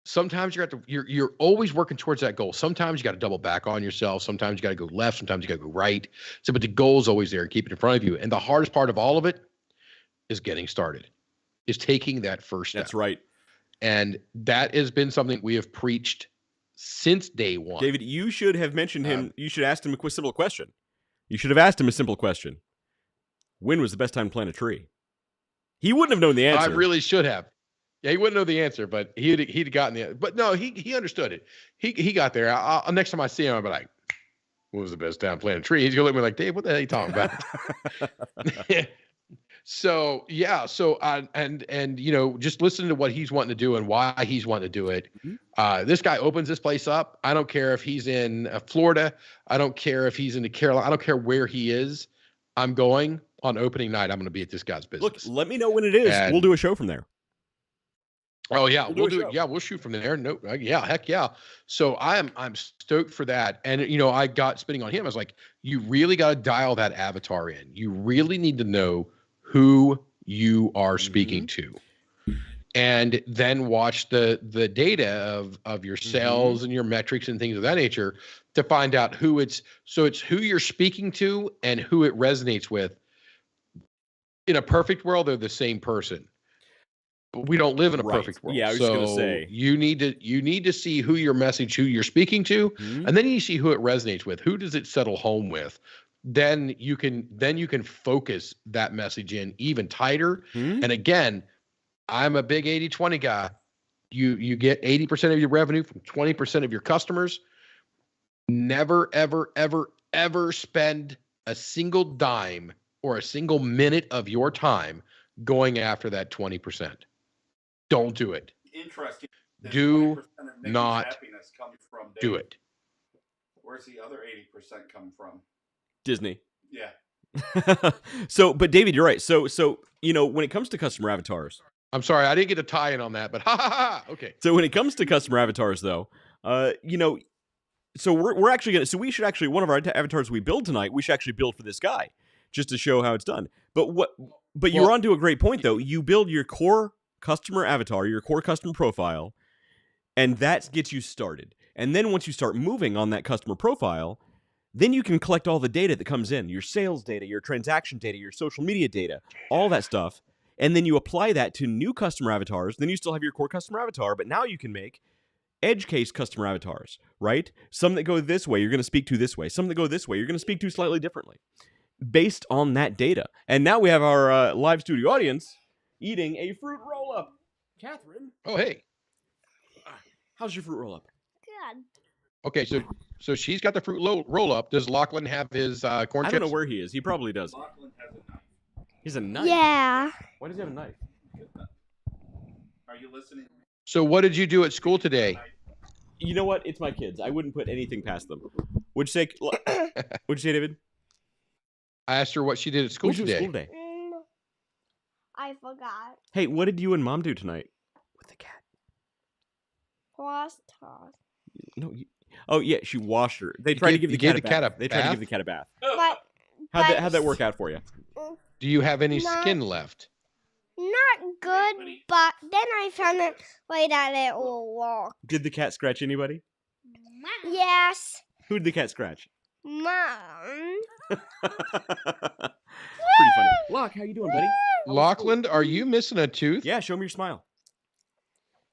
Sometimes you're always working towards that goal. Sometimes you got to double back on yourself. Sometimes you got to go left. Sometimes you got to go right. So, but the goal is always there and keep it in front of you. And the hardest part of all of it is getting started, is taking that first step. That's right. And that has been something we have preached since day one. David, you should have mentioned him. You should have asked him a simple question. You should have asked him a simple question. When was the best time to plant a tree? He wouldn't have known the answer. I really should have. Yeah, he wouldn't know the answer, but he'd gotten the answer. But no, he understood it. He got there. Next time I see him, I'll be like, "When was the best time planting a tree?" He's gonna look at me like, "Dave, what the hell are you talking about?" So yeah, and just listening to what he's wanting to do and why he's wanting to do it. Mm-hmm. This guy opens this place up. I don't care if he's in Florida. I don't care if he's in the Carolina. I don't care where he is. I'm going on opening night. I'm going to be at this guy's business. Look, let me know when it is. We'll do a show from there. Oh yeah, we'll do it. Yeah, we'll shoot from there. No, yeah, heck yeah. So I'm stoked for that. And I got spinning on him. I was like, you really got to dial that avatar in. You really need to know who you are speaking to. and then watch the data of your sales and your metrics and things of that nature to find out who it's who you're speaking to and who it resonates with. In a perfect world, they're the same person. But we don't live in a perfect world. Yeah, I was just gonna say. You need to see who your message, who you're speaking to, and then you see who it resonates with. Who does it settle home with? Then you can focus that message in even tighter. And again, I'm a big 80-20 guy. You get 80% of your revenue from 20% of your customers. Never, ever, ever, ever spend a single dime or a single minute of your time going after that 20%. Don't do it. Interesting. Do not happiness comes from Dave. do it. Where's the other 80% come from? Disney. Yeah. But David, you're right. So when it comes to customer avatars, I'm sorry, I didn't get a tie-in on that, but okay. So when it comes to customer avatars, though, so we're actually gonna. So we should actually, one of our avatars we build tonight, we should actually build for this guy, just to show how it's done. But you're onto a great point, though. You build your core customer avatar, your core customer profile, and that gets you started. And then once you start moving on that customer profile, then you can collect all the data that comes in, your sales data, your transaction data, your social media data, all that stuff. And then you apply that to new customer avatars. Then you still have your core customer avatar, but now you can make edge case customer avatars, right? Some that go this way, you're going to speak to this way. Some that go this way, you're going to speak to slightly differently based on that data. And now we have our live studio audience eating a fruit roll-up. Catherine. Oh, hey. How's your fruit roll-up? Good. Okay, so she's got the fruit roll-up. Does Lachlan have his corn chips? I don't know where he is. He probably does. Lachlan has a knife. He's a knife? Yeah. Why does he have a knife? Are you listening? So what did you do at school today? You know what? It's my kids. I wouldn't put anything past them. What'd you say, David? I asked her what she did at school today. I forgot. Hey, what did you and Mom do tonight with the cat? Washed her. No. Oh yeah, she washed her. They tried to give the cat a bath. They tried to give the cat a bath. But How'd that work out for you? Do you have any skin left? Not good, but then I found it way that it will work. Did the cat scratch anybody? Yes. Who did the cat scratch? Mom. Pretty funny. Locke, how you doing, buddy? Lachlan, are you missing a tooth? Yeah, show me your smile.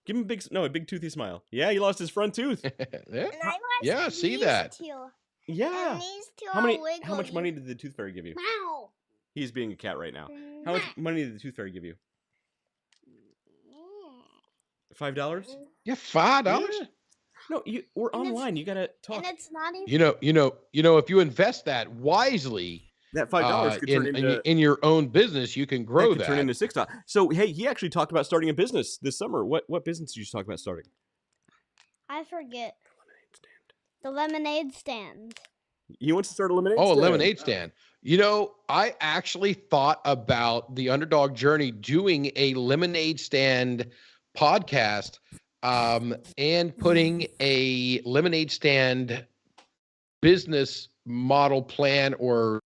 Give him a big toothy smile. Yeah, he lost his front tooth. Yeah, see that. Yeah. How much money did the tooth fairy give you? Wow. He's being a cat right now. How much money did the tooth fairy give you? $5? Yeah, $5. Yeah. No, we're online. You gotta talk. And it's not even. You know, if you invest that wisely, that $5 could turn into in your own business, you can grow that. Turn into $6. So hey, he actually talked about starting a business this summer. What business did you talk about starting? I forget. The lemonade stand. He wants to start a lemonade stand. Oh, a lemonade stand. You know, I actually thought about the Underdog Journey doing a lemonade stand podcast and putting a lemonade stand business model plan or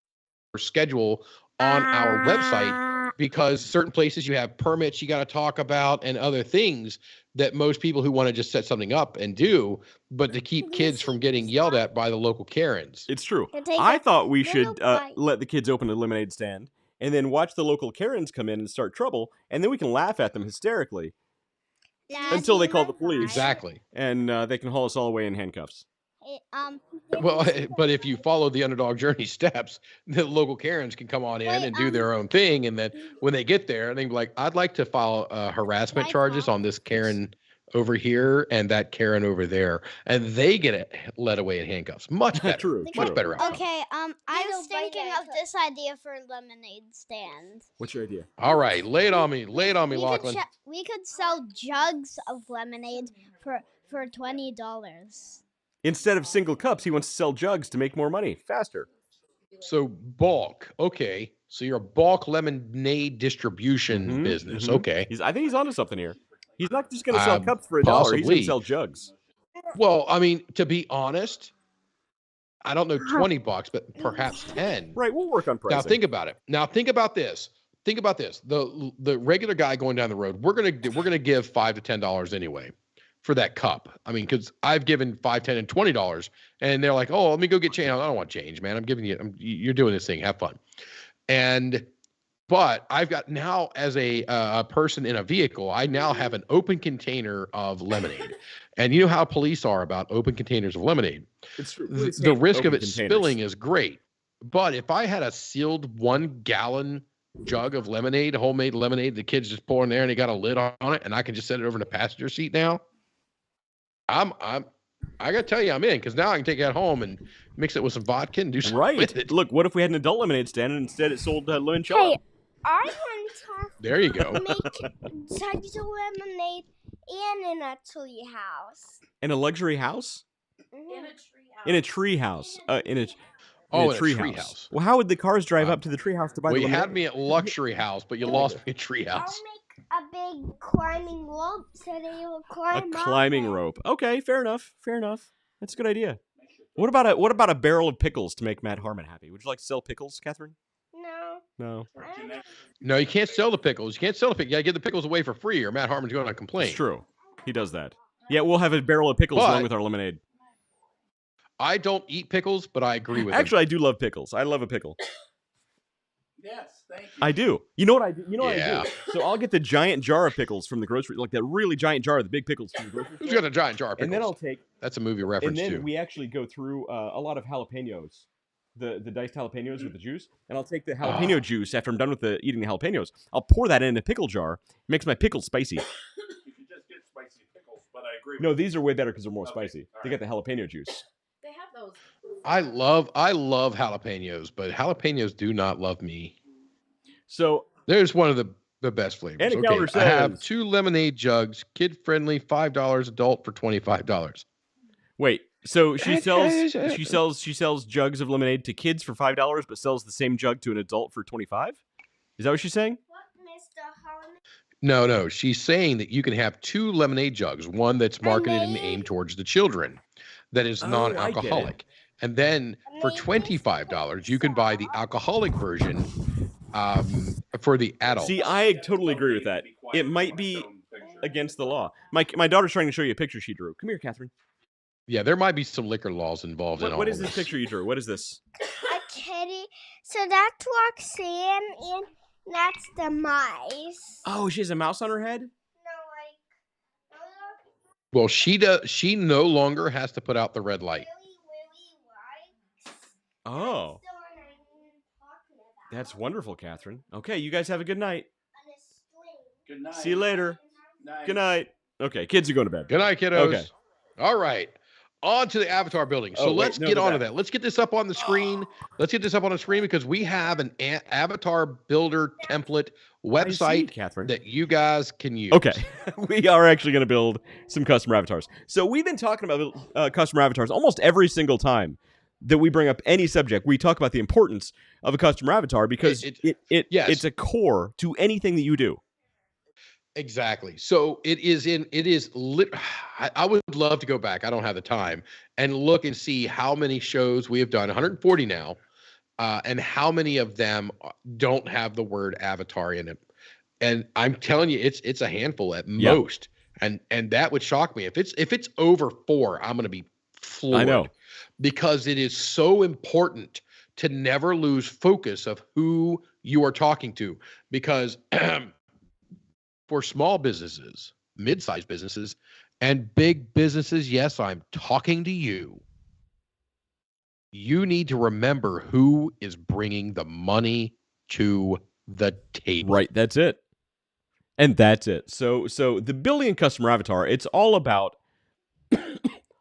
schedule on our website, because certain places you have permits you got to talk about and other things that most people who want to just set something up and do, but to keep kids from getting yelled at by the local Karens. It's true. I thought we should let the kids open a lemonade stand and then watch the local Karens come in and start trouble, and then we can laugh at them hysterically until they call the police. Exactly. And they can haul us all away in handcuffs. Well, but if you follow the Underdog Journey steps, the local Karens can come on in and do their own thing. And then when they get there, they be like, I'd like to file harassment charges on this Karen over here and that Karen over there. And they get led away in handcuffs. Much better. True. Much better outcome. Okay, I was thinking of this idea for a lemonade stand. What's your idea? All right, lay it on me. Lay it on me, Lachlan. We could sell jugs of lemonade for $20. Instead of single cups, he wants to sell jugs to make more money faster. So bulk. Okay. So you're a bulk lemonade distribution business. Okay. I think he's onto something here. He's not just going to sell cups for $1. He's going to sell jugs. Well, I mean, to be honest, I don't know $20, but perhaps 10. Right. We'll work on pricing. Now think about it. Now think about this. think about this: the regular guy going down the road, we're gonna give $5 to $10 anyway for that cup. I mean, because I've given $5, $10, and $20, and they're like, "Oh, let me go get change." I don't want change, man. I'm giving you. You're doing this thing. Have fun. But I've got now, as a person in a vehicle, I now have an open container of lemonade. And you know how police are about open containers of lemonade. It's true. The risk of it spilling is great. But if I had a sealed 1 gallon jug of lemonade, homemade lemonade, the kids just pour in there and they got a lid on it, and I can just set it over in the passenger seat now, I gotta tell you, I'm in, because now I can take it home and mix it with some vodka and do something with it. Look, what if we had an adult lemonade stand and instead it sold limoncello? Hey, I want to there you go. make jugs of lemonade and in a tree house. In a luxury house? In a tree house. In a tree house. Well, how would the cars drive up to the tree house to buy the lemonade? Well, you had me at luxury house, but you lost me at tree house. I'll make a big climbing rope so they will climb up. A climbing rope. Okay, fair enough. That's a good idea. What about a barrel of pickles to make Matt Harmon happy? Would you like to sell pickles, Catherine? No. No, you can't sell the pickles. You can't sell the pickles. You got to give the pickles away for free, or Matt Harmon's going to complain. It's true. He does that. Yeah, we'll have a barrel of pickles along with our lemonade. I don't eat pickles, but I agree with Actually, I do love pickles. I love a pickle. Yes, thank you. I do. You know what I do? What I do? So I'll get the giant jar of pickles from the grocery, like that really giant jar of the big pickles from the grocery store. Who's got a giant jar of pickles? And then I'll take... That's a movie reference, too. And then too. we actually go through a lot of jalapenos, the diced jalapenos with the juice, and I'll take the jalapeno juice after I'm done with eating the jalapenos. I'll pour that in a pickle jar. It makes my pickles spicy. You can just get spicy pickles, but I agree. No, these are way better because they're more spicy. They got the jalapeno juice. They have those. I love jalapenos, but jalapenos do not love me. So there's one of the best flavors. And the counter says, I have 2 lemonade jugs, kid friendly, $5 adult for $25. Wait, so she sells jugs of lemonade to kids for $5, but sells the same jug to an adult for $25? Is that what she's saying? What, Mr. Harmon? No. She's saying that you can have 2 lemonade jugs, one that's marketed and aimed towards the children, that is non-alcoholic. And then for $25, you can buy the alcoholic version for the adults. See, I totally agree with that. It might be against the law. My daughter's trying to show you a picture she drew. Come here, Catherine. Yeah, there might be some liquor laws involved in all What is this. this picture you drew? What is this? A kitty. So that's Roxanne, and that's the mice. Oh, she has a mouse on her head? Well, she no longer has to put out the red light. Oh. That's wonderful, Catherine. Okay, you guys have a good night. Good night. See you later. Night. Good night. Okay, kids are going to bed. Good night, kiddos. Okay. All right. On to the avatar building. So let's get on to that. Let's get this up on the screen. Let's get this up on the screen because we have an avatar builder template website Catherine, that you guys can use. Okay. We are actually going to build some customer avatars. So we've been talking about customer avatars almost every single time that we bring up any subject. We talk about the importance of a customer avatar because it's a core to anything that you do. Exactly. So I would love to go back. I don't have the time and look and see how many shows we have done, 140 now, and how many of them don't have the word avatar in it. And I'm telling you, it's a handful at most. And that would shock me. If it's over 4, I'm going to be floored. I know. Because it is so important to never lose focus of who you are talking to. Because for small businesses, mid-sized businesses, and big businesses, yes, I'm talking to you. You need to remember who is bringing the money to the table. Right, that's it. And that's it. So the building a customer avatar, it's all about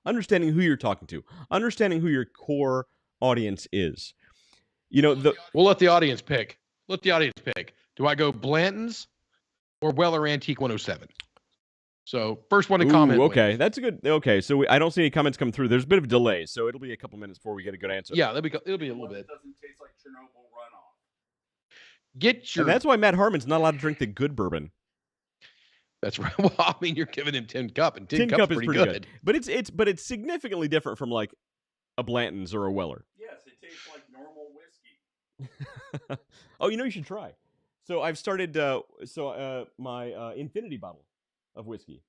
understanding who you're talking to, understanding who your core audience is. We'll let the audience pick. Do I go Blanton's or Weller Antique 107? So first one to comment. Okay, wins. That's a good. Okay, so I don't see any comments come through. There's a bit of a delay, so it'll be a couple minutes before we get a good answer. Yeah, it'll be a little bit. It doesn't taste like Chernobyl runoff. And that's why Matt Harmon's not allowed to drink the good bourbon. That's right. Well, I mean, you're giving him Tin Cup, and Tin Cup's is pretty good. But it's significantly different from like a Blanton's or a Weller. Yes, it tastes like normal whiskey. Oh, you should try. So I've started my infinity bottle of whiskey.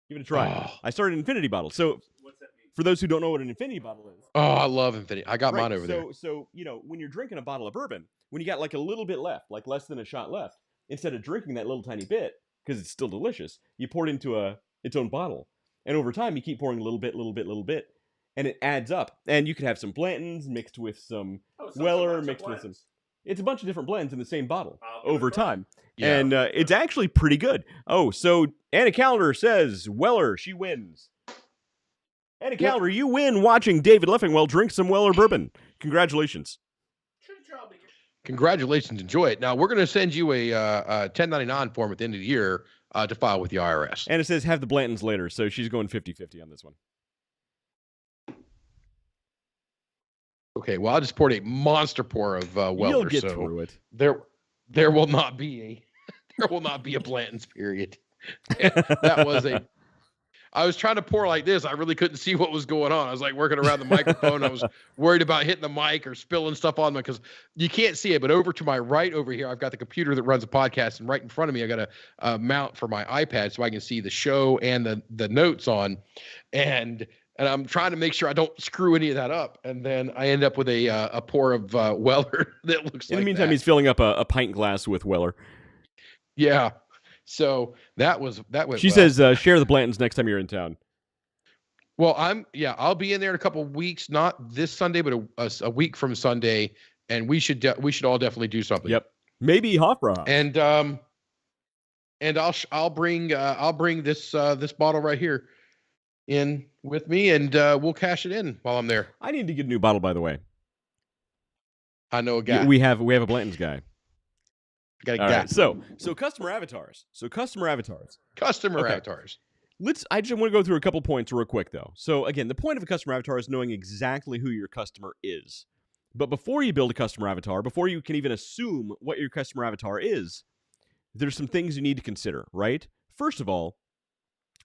Give it a try. Oh. I started an infinity bottle. So What's that mean? for those who don't know what an infinity bottle is. Oh, I love infinity. I got mine over there. So when you're drinking a bottle of bourbon, when you got like a little bit left, like less than a shot left, instead of drinking that little tiny bit because it's still delicious, you pour it into its own bottle, and over time you keep pouring a little bit, and it adds up. And you could have some Blanton's mixed with some Weller mixed with some. It's a bunch of different blends in the same bottle over time. Yeah. And it's actually pretty good. Oh, so Anna Calendar says Weller, she wins. Anna Calendar, you win watching David Leffingwell drink some Weller bourbon. Congratulations. Congratulations. Enjoy it. Now, we're going to send you a 1099 form at the end of the year to file with the IRS. And it says have the Blantons later, so she's going 50-50 on this one. Okay, well, I just poured a monster pour of Weller. You'll get through it. There will not be a Blanton's period. That was I was trying to pour like this. I really couldn't see what was going on. I was like working around the microphone. I was worried about hitting the mic or spilling stuff on me because you can't see it. But over to my right over here, I've got the computer that runs the podcast, and right in front of me, I got a mount for my iPad so I can see the show and the notes on. And I'm trying to make sure I don't screw any of that up. And then I end up with a pour of Weller that looks like. In the meantime, he's filling up a pint glass with Weller. Yeah. So that was. She says, share the Blantons next time you're in town. Well, I'll be in there in a couple of weeks, not this Sunday, but a week from Sunday, and we should all definitely do something. Yep. Maybe Hofbrauhaus. And I'll bring this bottle right here in with me, and we'll cash it in while I'm there. I need to get a new bottle, by the way. I know a guy. We have a Blanton's guy. Got a guy. Right. So customer avatars. Avatars. I just want to go through a couple points real quick, though. So again, the point of a customer avatar is knowing exactly who your customer is. But before you build a customer avatar, before you can even assume what your customer avatar is, there's some things you need to consider, right? First of all,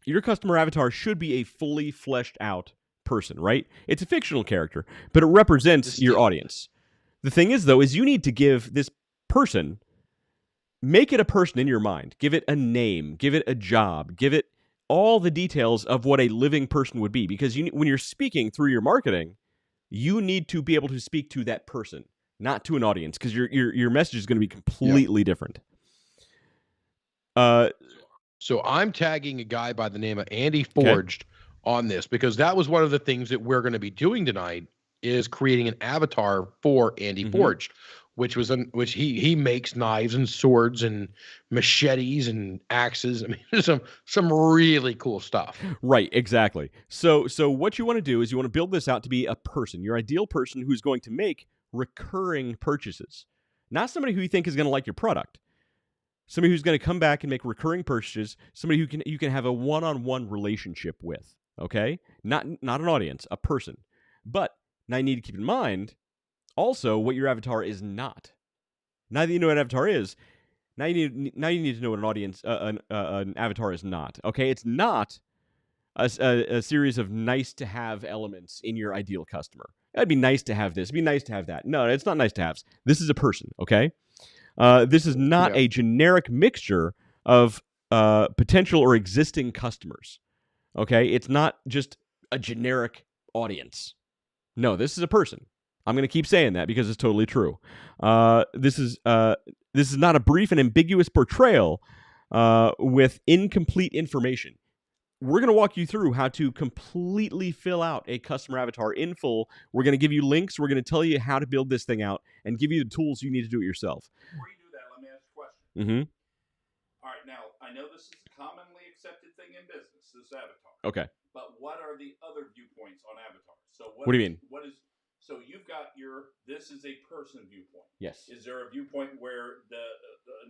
your customer avatar should be a fully fleshed out person, right? It's a fictional character, but it represents your audience. The thing is, though, is you need to give this person, make it a person in your mind. Give it a name, give it a job, give it all the details of what a living person would be. Because when you're speaking through your marketing, you need to be able to speak to that person, not to an audience, because your message is going to be completely different. So I'm tagging a guy by the name of Andy Forged on this, because that was one of the things that we're going to be doing tonight is creating an avatar for Andy Forged, which he makes knives and swords and machetes and axes. I mean, some really cool stuff. Right, exactly. So what you want to do is you want to build this out to be a person, your ideal person who's going to make recurring purchases, not somebody who you think is going to like your product. Somebody who's going to come back and make recurring purchases. Somebody who you can have a one-on-one relationship with. Okay, not an audience, a person. But now you need to keep in mind also what your avatar is not. Now that you know what an avatar is, now you need to know what an audience, an avatar is not. Okay, it's not a series of nice to have elements in your ideal customer. It'd be nice to have this. It'd be nice to have that. No, it's not nice to have. This is a person. Okay. This is not a generic mixture of potential or existing customers. Okay, it's not just a generic audience. No, this is a person. I'm going to keep saying that because it's totally true. This is not a brief and ambiguous portrayal with incomplete information. We're going to walk you through how to completely fill out a customer avatar in full. We're going to give you links. We're going to tell you how to build this thing out and give you the tools you need to do it yourself. Before you do that, let me ask a question. All right, now, I know this is a commonly accepted thing in business, this avatar. Okay. But what are the other viewpoints on avatars? So what do you mean? So you've got this is a person viewpoint. Yes. Is there a viewpoint where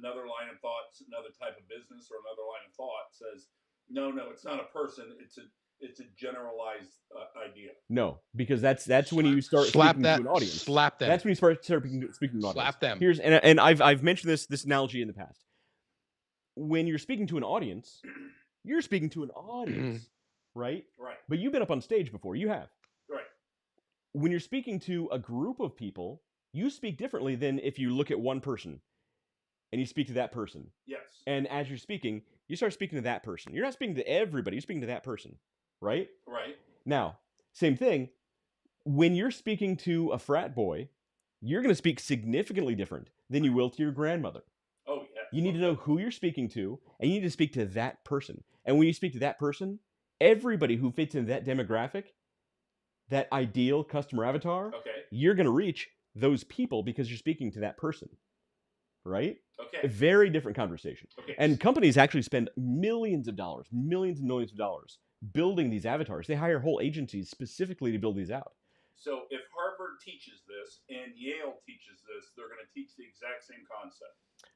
another line of thought, another type of business or another line of thought says, no, it's not a person. It's a generalized idea. No, because that's when you start speaking to an audience. Slap them. That's when you start speaking to an audience. Slap them. Here's and I've mentioned this analogy in the past. When you're speaking to an audience, you're speaking to an audience, right? Right. But you've been up on stage before. You have. Right. When you're speaking to a group of people, you speak differently than if you look at one person. and you speak to that person. Yes. And as you're speaking, you start speaking to that person. You're not speaking to everybody. You're speaking to that person, right? Right. Now, same thing. When you're speaking to a frat boy, you're going to speak significantly different than you will to your grandmother. Oh, yeah. You need to know who you're speaking to, and you need to speak to that person. And when you speak to that person, everybody who fits in that demographic, that ideal customer avatar, you're going to reach those people because you're speaking to that person, right? Okay. A very different conversation. Okay. And companies actually spend millions of dollars, millions and millions of dollars building these avatars. They hire whole agencies specifically to build these out. So if Harvard teaches this and Yale teaches this, they're going to teach the exact same concept.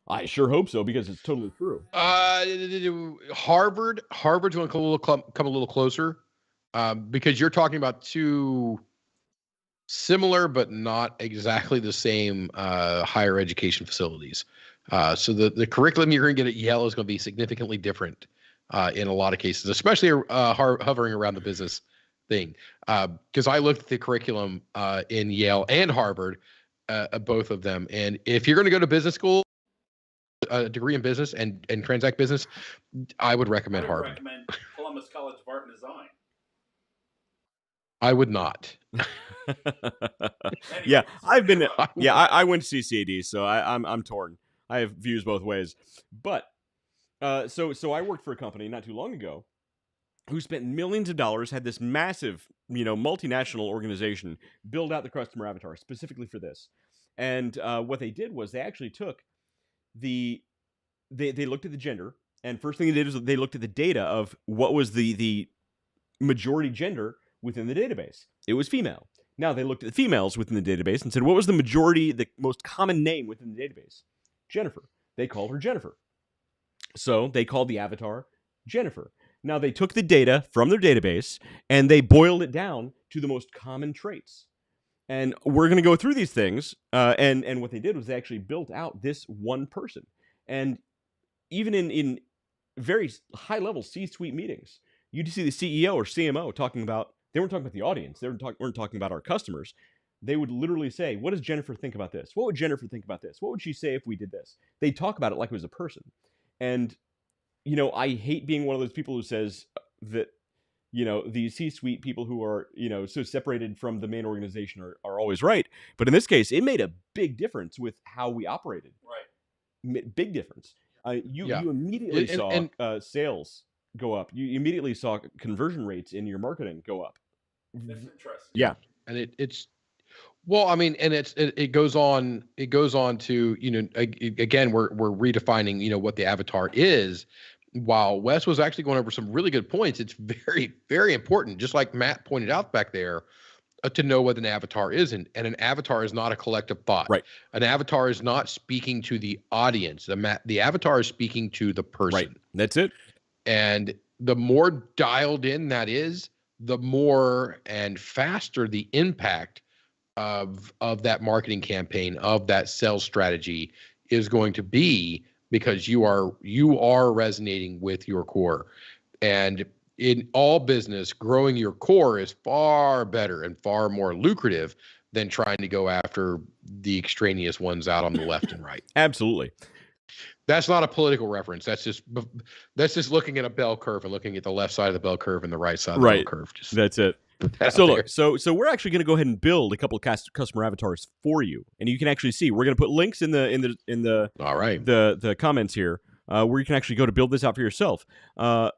I sure hope so, because it's totally true. Harvard's going to come a little closer, because you're talking about two similar but not exactly the same higher education facilities. So the curriculum you're going to get at Yale is going to be significantly different in a lot of cases, especially hovering around the business thing. Because I looked at the curriculum in Yale and Harvard, both of them. And if you're going to go to business school, a degree in business and transact business, I would recommend Harvard. I would recommend Columbus College of Art and Design. I would not. Yeah, I've been. Yeah, I went to CCAD, so I'm torn. I have views both ways. But so I worked for a company not too long ago who spent millions of dollars, had this massive, multinational organization build out the customer avatar specifically for this. And what they did was they actually took they looked at the gender, and first thing they did was they looked at the data of what was the majority gender within the database. It was female. Now they looked at the females within the database and said, what was the most common name within the database? Jennifer. They called her Jennifer. So they called the avatar Jennifer. Now they took the data from their database and they boiled it down to the most common traits. And we're going to go through these things. And what they did was they actually built out this one person. And even in very high-level C-suite meetings, you'd see the CEO or CMO talking about, they weren't talking about the audience. They weren't talking about our customers. They would literally say, what does Jennifer think about this? What would Jennifer think about this? What would she say if we did this? They talk about it like it was a person. And, I hate being one of those people who says that, the C-suite people who are, so separated from the main organization are always right. But in this case, it made a big difference with how we operated. Right. Big difference. You immediately saw sales go up. You immediately saw conversion rates in your marketing go up. That's interesting. Yeah. And it's, well, I mean, and it goes on to, again, we're redefining, what the avatar is. While Wes was actually going over some really good points, it's very, very important, just like Matt pointed out back there, to know what an avatar is. And an avatar is not a collective thought. Right. An avatar is not speaking to the audience. The avatar is speaking to the person. Right. That's it. And the more dialed in that is, the more and faster the impact of that marketing campaign, of that sales strategy is going to be, because you are resonating with your core. And in all business, growing your core is far better and far more lucrative than trying to go after the extraneous ones out on the left and right. Absolutely. That's not a political reference. That's just looking at a bell curve and looking at the left side of the bell curve and the right side of the bell curve. That's it. So look, so we're actually going to go ahead and build a couple of customer avatars for you, and you can actually see. We're going to put links in the all right, the comments here where you can actually go to build this out for yourself. But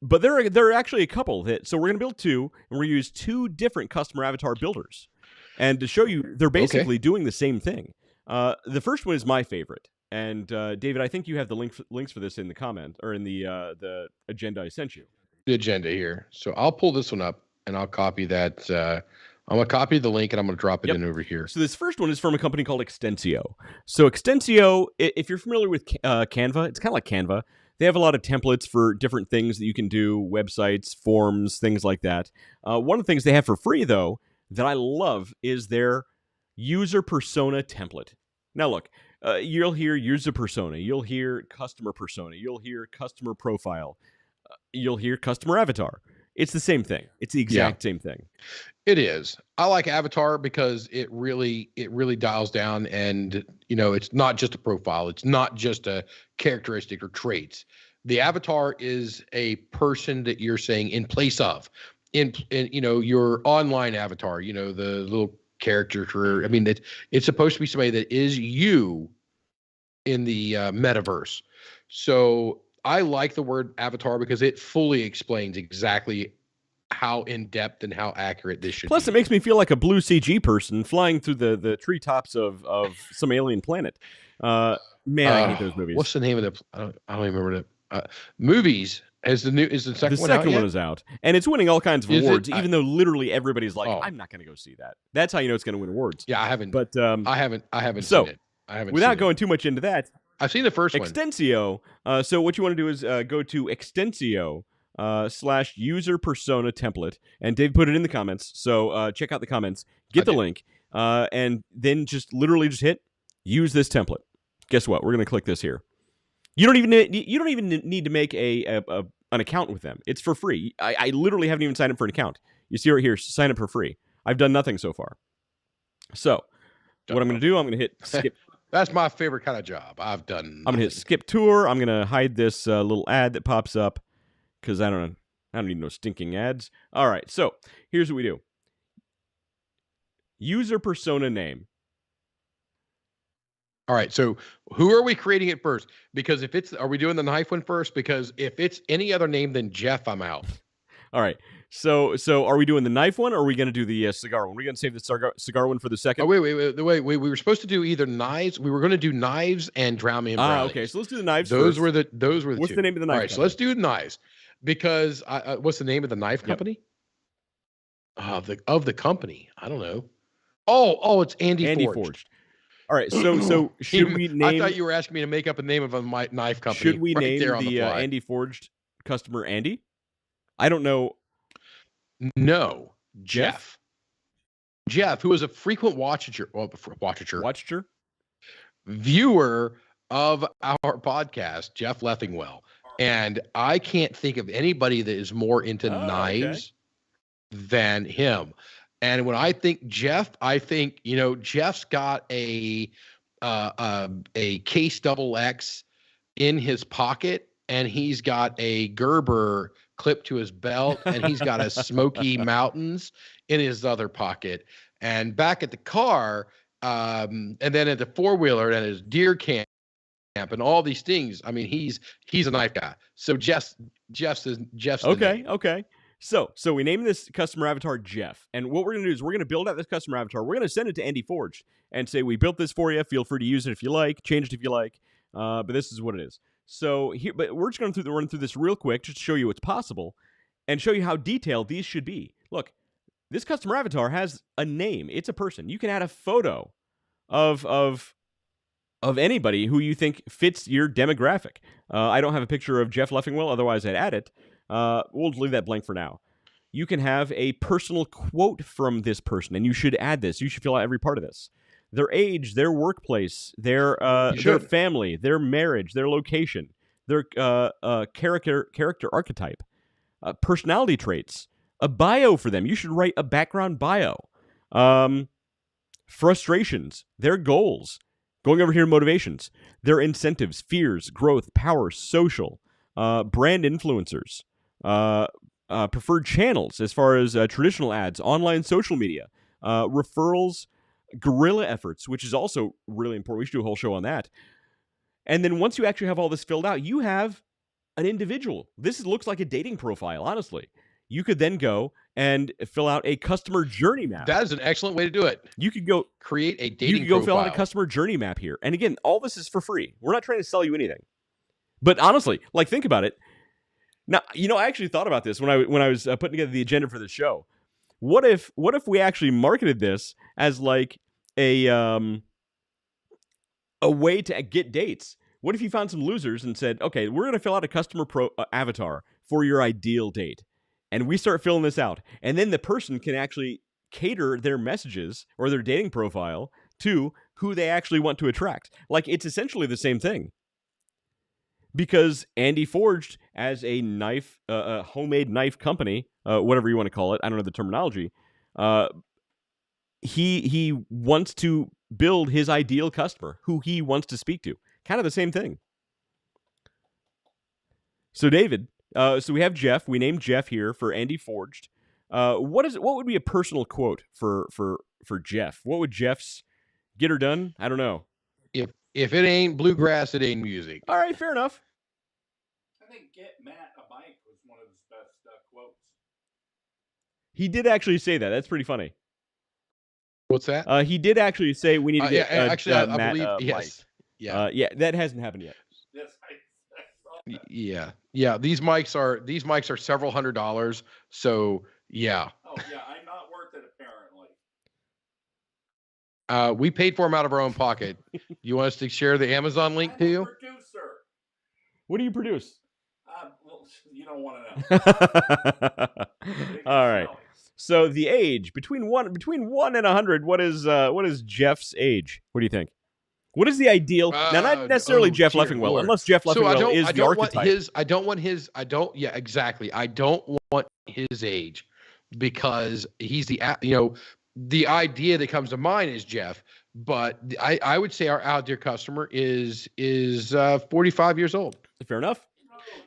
there are actually a couple so we're going to build two, and we're going to use two different customer avatar builders, and to show you they're basically doing the same thing. The first one is my favorite, and David, I think you have the links for this in the comment or in the agenda I sent you. The agenda here, so I'll pull this one up. And I'll copy that. I'm going to copy the link and I'm going to drop it in over here. So this first one is from a company called Extensio. So Extensio, if you're familiar with Canva, it's kind of like Canva. They have a lot of templates for different things that you can do, websites, forms, things like that. One of the things they have for free, though, that I love is their user persona template. Now, look, you'll hear user persona. You'll hear customer persona. You'll hear customer profile. You'll hear customer avatar. It's the same thing. It's the exact same thing. It is. I like Avatar because it really dials down, and it's not just a profile. It's not just a characteristic or traits. The avatar is a person that you're saying in place of, in your online avatar. The little character. I mean, it's supposed to be somebody that is you in the metaverse. So I like the word avatar because it fully explains exactly how in depth and how accurate this should be. Plus, it makes me feel like a blue CG person flying through the treetops of some alien planet. Man, I hate those movies. What's the name of the? I don't even remember the movies. Is the second one out? The second one is out, and it's winning all kinds of awards. Even though literally everybody's like, "I'm not going to go see that." That's how you know it's going to win awards. Yeah, I haven't. But I haven't seen it. I haven't. Without going too much into that, I've seen the first one. Extensio. So what you want to do is go to Extensio /user persona template, and Dave put it in the comments. So check out the comments, get the link, and then just hit use this template. Guess what? We're going to click this here. You don't even need to make an account with them. It's for free. I literally haven't even signed up for an account. You see right here, sign up for free. I've done nothing so far. So what I'm going to do, I'm going to hit skip. That's my favorite kind of job. I've done nothing. I'm going to hit skip tour. I'm going to hide this little ad that pops up because I don't need no stinking ads. All right, so here's what we do. User persona name. All right, so who are we creating it first? Because are we doing the knife one first? Because if it's any other name than Jeff, I'm out. All right, so are we doing the knife one, or are we going to do the cigar one? Are we going to save the cigar one for the second? Oh, wait. We were supposed to do either knives. We were going to do knives and drown me in brownies. Okay, so let's do the knives those first. Were the What's two. The name of the knife All right, company? So let's do knives. Because what's the name of the knife company? Of the company, I don't know. Oh, it's Andy Forged. All right, so should we name? I thought you were asking me to make up a name of a knife company. Should we name the Andy Forged customer Andy? I don't know. No, Jeff. Jeff, who is a frequent viewer of our podcast, Jeff Leffingwell. And I can't think of anybody that is more into knives than him. And when I think Jeff, I think, Jeff's got a Case XX in his pocket, and he's got a Gerber clipped to his belt, and he's got a Smoky Mountains in his other pocket. And back at the car, and then at the four-wheeler and his deer camp and all these things. I mean, he's a knife guy. So Jeff's okay. So we name this customer avatar Jeff, and what we're going to do is we're going to build out this customer avatar. We're going to send it to Andy Forged and say, we built this for you. Feel free to use it if you like, change it if you like, but this is what it is. So here, but we're just going to run through this real quick just to show you what's possible and show you how detailed these should be. Look, this customer avatar has a name. It's a person. You can add a photo of anybody who you think fits your demographic. I don't have a picture of Jeff Leffingwell, otherwise I'd add it. We'll leave that blank for now. You can have a personal quote from this person, and you should add this. You should fill out every part of this. Their age, their workplace, their family, their marriage, their location, their character archetype, personality traits, a bio for them. You should write a background bio. Frustrations, their goals. Going over here, motivations, their incentives, fears, growth, power, social, brand influencers, preferred channels as far as traditional ads, online social media, referrals, guerrilla efforts, which is also really important. We should do a whole show on that. And then once you actually have all this filled out, you have an individual. This looks like a dating profile, honestly. You could then go and fill out a customer journey map. That is an excellent way to do it. You could go create a dating profile. You could go fill out a customer journey map here. And again, all this is for free. We're not trying to sell you anything. But honestly, think about it. Now, I actually thought about this when I was putting together the agenda for the show. What if we actually marketed this as like a way to get dates? What if you found some losers and said, okay, we're going to fill out a customer avatar for your ideal date. And we start filling this out. And then the person can actually cater their messages or their dating profile to who they actually want to attract. Like, it's essentially the same thing. because Andy Forged, as a knife, a homemade knife company, whatever you want to call it, I don't know the terminology. He wants to build his ideal customer, who he wants to speak to. Kind of the same thing. So David, so we have Jeff. We named Jeff here for Andy Forged. What would be a personal quote for Jeff? What would Jeff's get her done? I don't know. If it ain't bluegrass, it ain't music. All right, fair enough. I think "Get Matt a Bike" was one of his best quotes. He did actually say that. That's pretty funny. What's that? He did actually say we need to get actually, I Matt, believe yes. Bike. Yeah, that hasn't happened yet. Yes, I saw that. Yeah. These mics are several $100s. So yeah. Oh yeah, I'm not worth it apparently. We paid for them out of our own pocket. You want us to share the Amazon link to you? Producer. What do you produce? Well, you don't want to know. All right. So the age between 1 and 100. What is Jeff's age? What do you think? What is the ideal? Now, not necessarily Jeff Leffingwell, Lord. unless Jeff Leffingwell is the archetype. I don't want his age because he's the idea that comes to mind is Jeff, but I would say our ideal customer is 45 years old. Fair enough.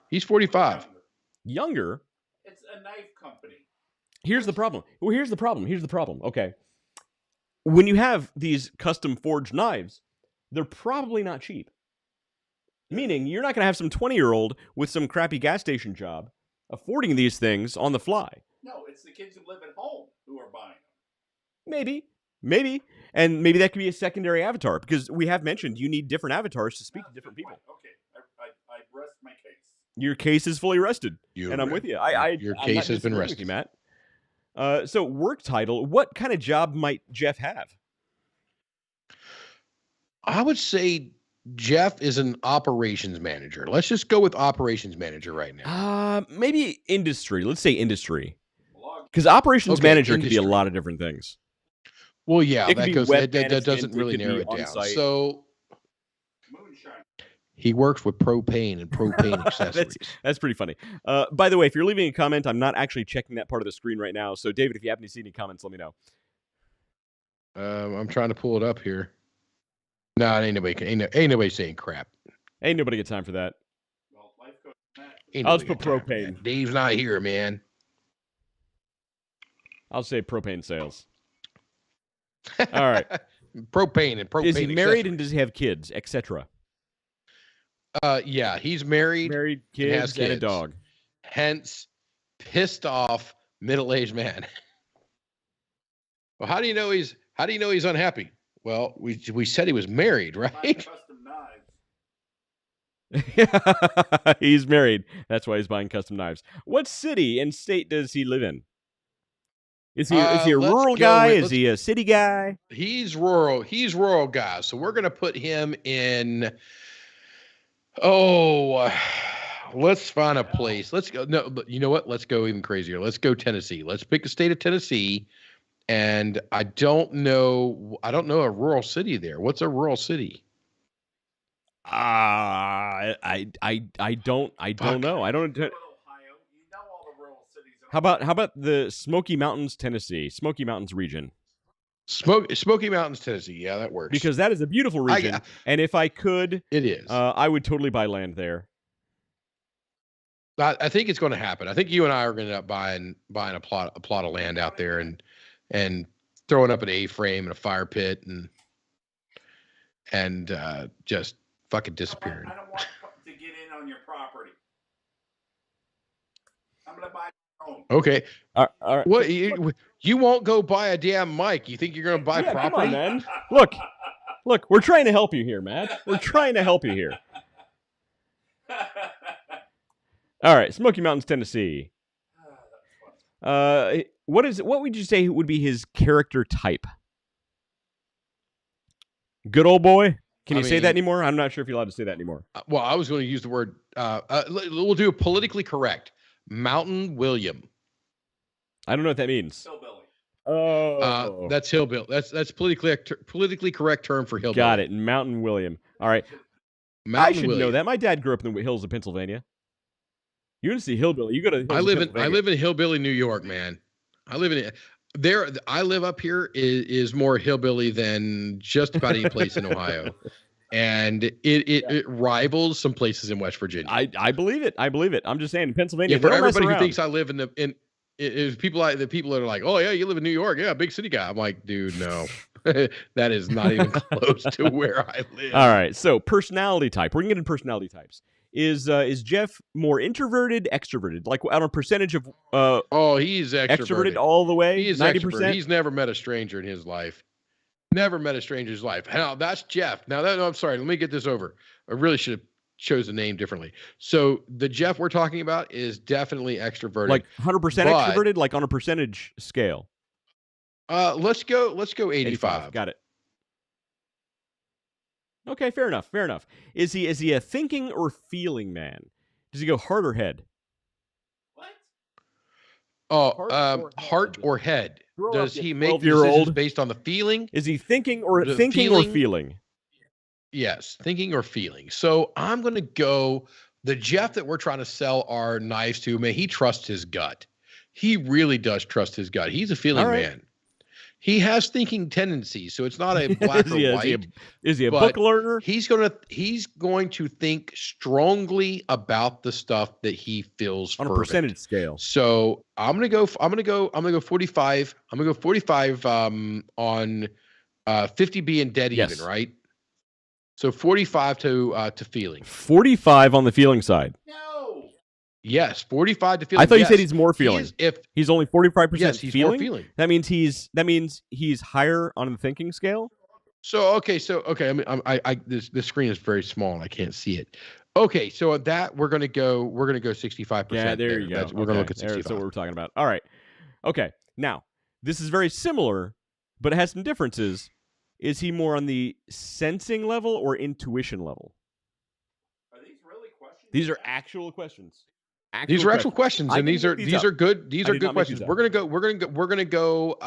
He's 45. Younger? It's a knife company. Here's the problem. Well, here's the problem. Okay. When you have these custom forged knives, they're probably not cheap. Meaning, you're not going to have some 20-year-old with some crappy gas station job affording these things on the fly. No, it's the kids who live at home who are buying them. Maybe. And maybe that could be a secondary avatar, because we have mentioned you need different avatars to speak to different people. Okay, I rest my case. Your case is fully rested, and I'm with you. Your case has been rested. With you, Matt. So work title, what kind of job might Jeff have? I would say Jeff is an operations manager. Let's just go with operations manager right now. Maybe industry. Let's say industry. Because operations manager could be a lot of different things. Well, yeah, that doesn't really narrow it down. So he works with propane and propane accessories. That's pretty funny. By the way, if you're leaving a comment, I'm not actually checking that part of the screen right now. So, David, if you happen to see any comments, let me know. I'm trying to pull it up here. No, ain't nobody saying crap. Ain't nobody got time for that. Well, life goes I'll just put propane. Dave's not here, man. I'll say propane sales. All right. propane and propane. Is he married and does he have kids, etc.? Yeah, he's married. Married, kids, and a dog. Hence, pissed off middle-aged man. Well, how do you know he's unhappy? Well, we said he was married, right? Custom knives. He's married. That's why he's buying custom knives. What city and state does he live in? Is he a rural guy? Is he a city guy? He's rural. He's rural guy. So we're gonna put him in. Let's find a place. Let's go. No, but you know what? Let's go even crazier. Let's go Tennessee. Let's pick the state of Tennessee. And I don't know a rural city there. What's a rural city? I don't know. I don't. Ohio. You know all the rural cities. How about the Smoky Mountains, Tennessee? Smoky Mountains region. Smoky Mountains, Tennessee. Yeah, that works. Because that is a beautiful region, and if I could, it is. I would totally buy land there. I think it's going to happen. I think you and I are going to end up buying a plot of land out there and throwing up an A-frame and a fire pit and just fucking disappearing. I don't want to get in on your property. I'm going to buy my own. Okay. All right. What you won't go buy a damn mic? You think you're going to buy property? Come on, man. Look, we're trying to help you here, Matt. We're trying to help you here. All right, Smoky Mountains, Tennessee. What would you say would be his character type? Good old boy? Can you say that anymore? I'm not sure if you're allowed to say that anymore. Well, I was going to use the word. We'll do it politically correct. Mountain William. I don't know what that means. Hillbilly. Oh, that's hillbilly. That's politically correct term for hillbilly. Got it. Mountain William. All right. I should know that. My dad grew up in the hills of Pennsylvania. You want to see hillbilly? You go to. I live in hillbilly New York, man. I live up here is more hillbilly than just about any place in Ohio. And it rivals some places in West Virginia. I believe it. I'm just saying, in Pennsylvania. Yeah, for everybody who thinks I live people that are like, oh yeah, you live in New York, yeah, big city guy. I'm like, dude, no, that is not even close to where I live. All right, so personality type. We're gonna get into personality types. Is Jeff more introverted, extroverted? Like on a percentage of he's extroverted all the way. He is 90%. He's never met a stranger in his life. Never met a stranger's life. Now that's Jeff. Now I'm sorry. Let me get this over. I really should have chose the name differently. So the Jeff we're talking about is definitely extroverted. Like 100% extroverted, like on a percentage scale. Let's go 85. Got it. Okay, fair enough. Is he a thinking or feeling man? Does he go heart or head? What? Oh, heart or head. Does he make decisions based on the feeling? Is he thinking or feeling? Yes, thinking or feeling. So I'm going to go the Jeff that we're trying to sell our knives to. Man, he trusts his gut. He really does trust his gut. He's a feeling man. He has thinking tendencies, so it's not a black or white. Is he a book learner? He's going to think strongly about the stuff that he feels on fervent. A percentage scale. So I'm gonna go 45. I'm gonna go 45 on 50 being dead even, right? So 45 to feeling. 45 on the feeling side. No. Yes, 45 to feeling. I thought you said he's more feeling. He's only 45%. Yes, he's more feeling. That means he's higher on the thinking scale. So okay. This screen is very small and I can't see it. Okay, so at that we're gonna go 65%. Yeah, there you go. We're gonna look at 65. That's what we're talking about. All right. Okay. Now this is very similar, but it has some differences. Is he more on the sensing level or intuition level? Are these really questions? These are actual questions. These are actual questions, and these are good. These are good questions. We're gonna go.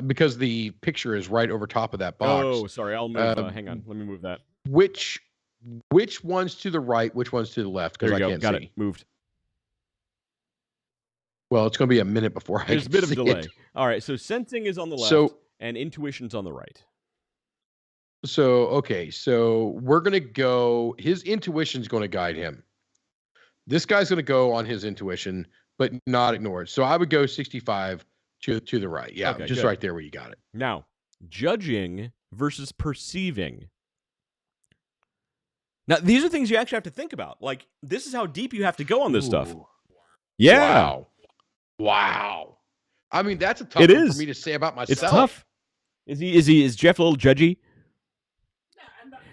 Because the picture is right over top of that box. Oh, sorry. I'll move. Hang on. Let me move that. Which one's to the right? Which one's to the left? Because I can't see. Got it. Moved. Well, it's going to be a minute before There's a bit of a delay. All right. So sensing is on the left, and intuition's on the right. So okay. So we're gonna go. His intuition's going to guide him. This guy's going to go on his intuition, but not ignore it. So I would go 65 to the right. Yeah, okay, just good. Right there where you got it. Now, judging versus perceiving. Now, these are things you actually have to think about. Like, this is how deep you have to go on this stuff. Yeah. Wow. I mean, that's a tough one for me to say about myself. It's tough. Is Jeff a little judgy?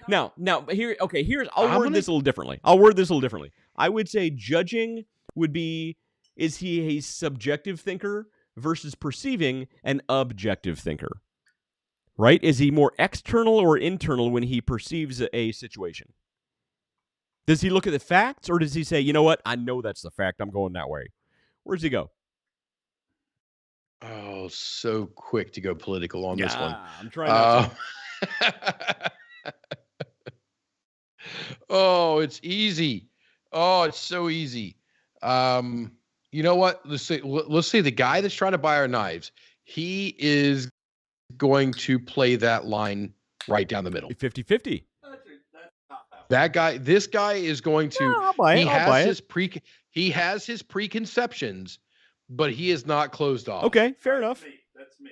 Now, I'll word this a little differently. I would say judging would be, is he a subjective thinker versus perceiving an objective thinker? Right? Is he more external or internal when he perceives a situation? Does he look at the facts, or does he say, you know what, I know that's the fact, I'm going that way? Where does he go? Oh, so quick to go political on this one. I'm trying not to. Oh, it's easy. Oh, it's so easy. You know what? Let's say the guy that's trying to buy our knives, he is going to play that line right down the middle. 50-50. This guy is going to. No, I'll buy it. He has his preconceptions, but he is not closed off. Okay, fair enough. That's me.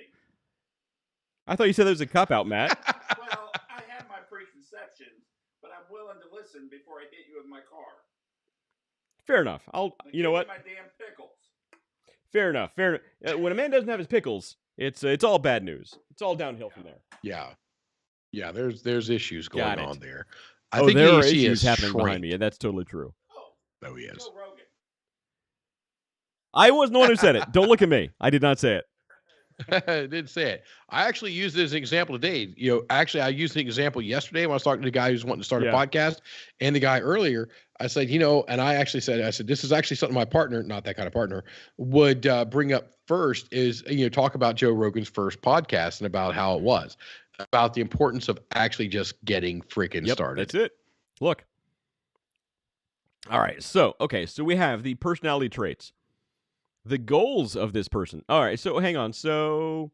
I thought you said there was a cop out, Matt. Well, I have my preconceptions, but I'm willing to listen before I hit you with my car. Fair enough. You know what? My damn pickles. Fair enough. When a man doesn't have his pickles, it's all bad news. It's all downhill from there. Yeah. There's issues going on there. I think there are issues happening behind me, and that's totally true. Oh, he is. I wasn't the one who said it. Don't look at me. I did not say it. I didn't say it. I actually used it as an example today. I used the example yesterday when I was talking to the guy who's wanting to start a podcast, and the guy earlier. I said, and I actually said, this is actually something my partner, not that kind of partner, would bring up first is, talk about Joe Rogan's first podcast and about how it was. about the importance of actually just getting freaking started. That's it. Look. All right. So we have the personality traits. The goals of this person. All right. So hang on. So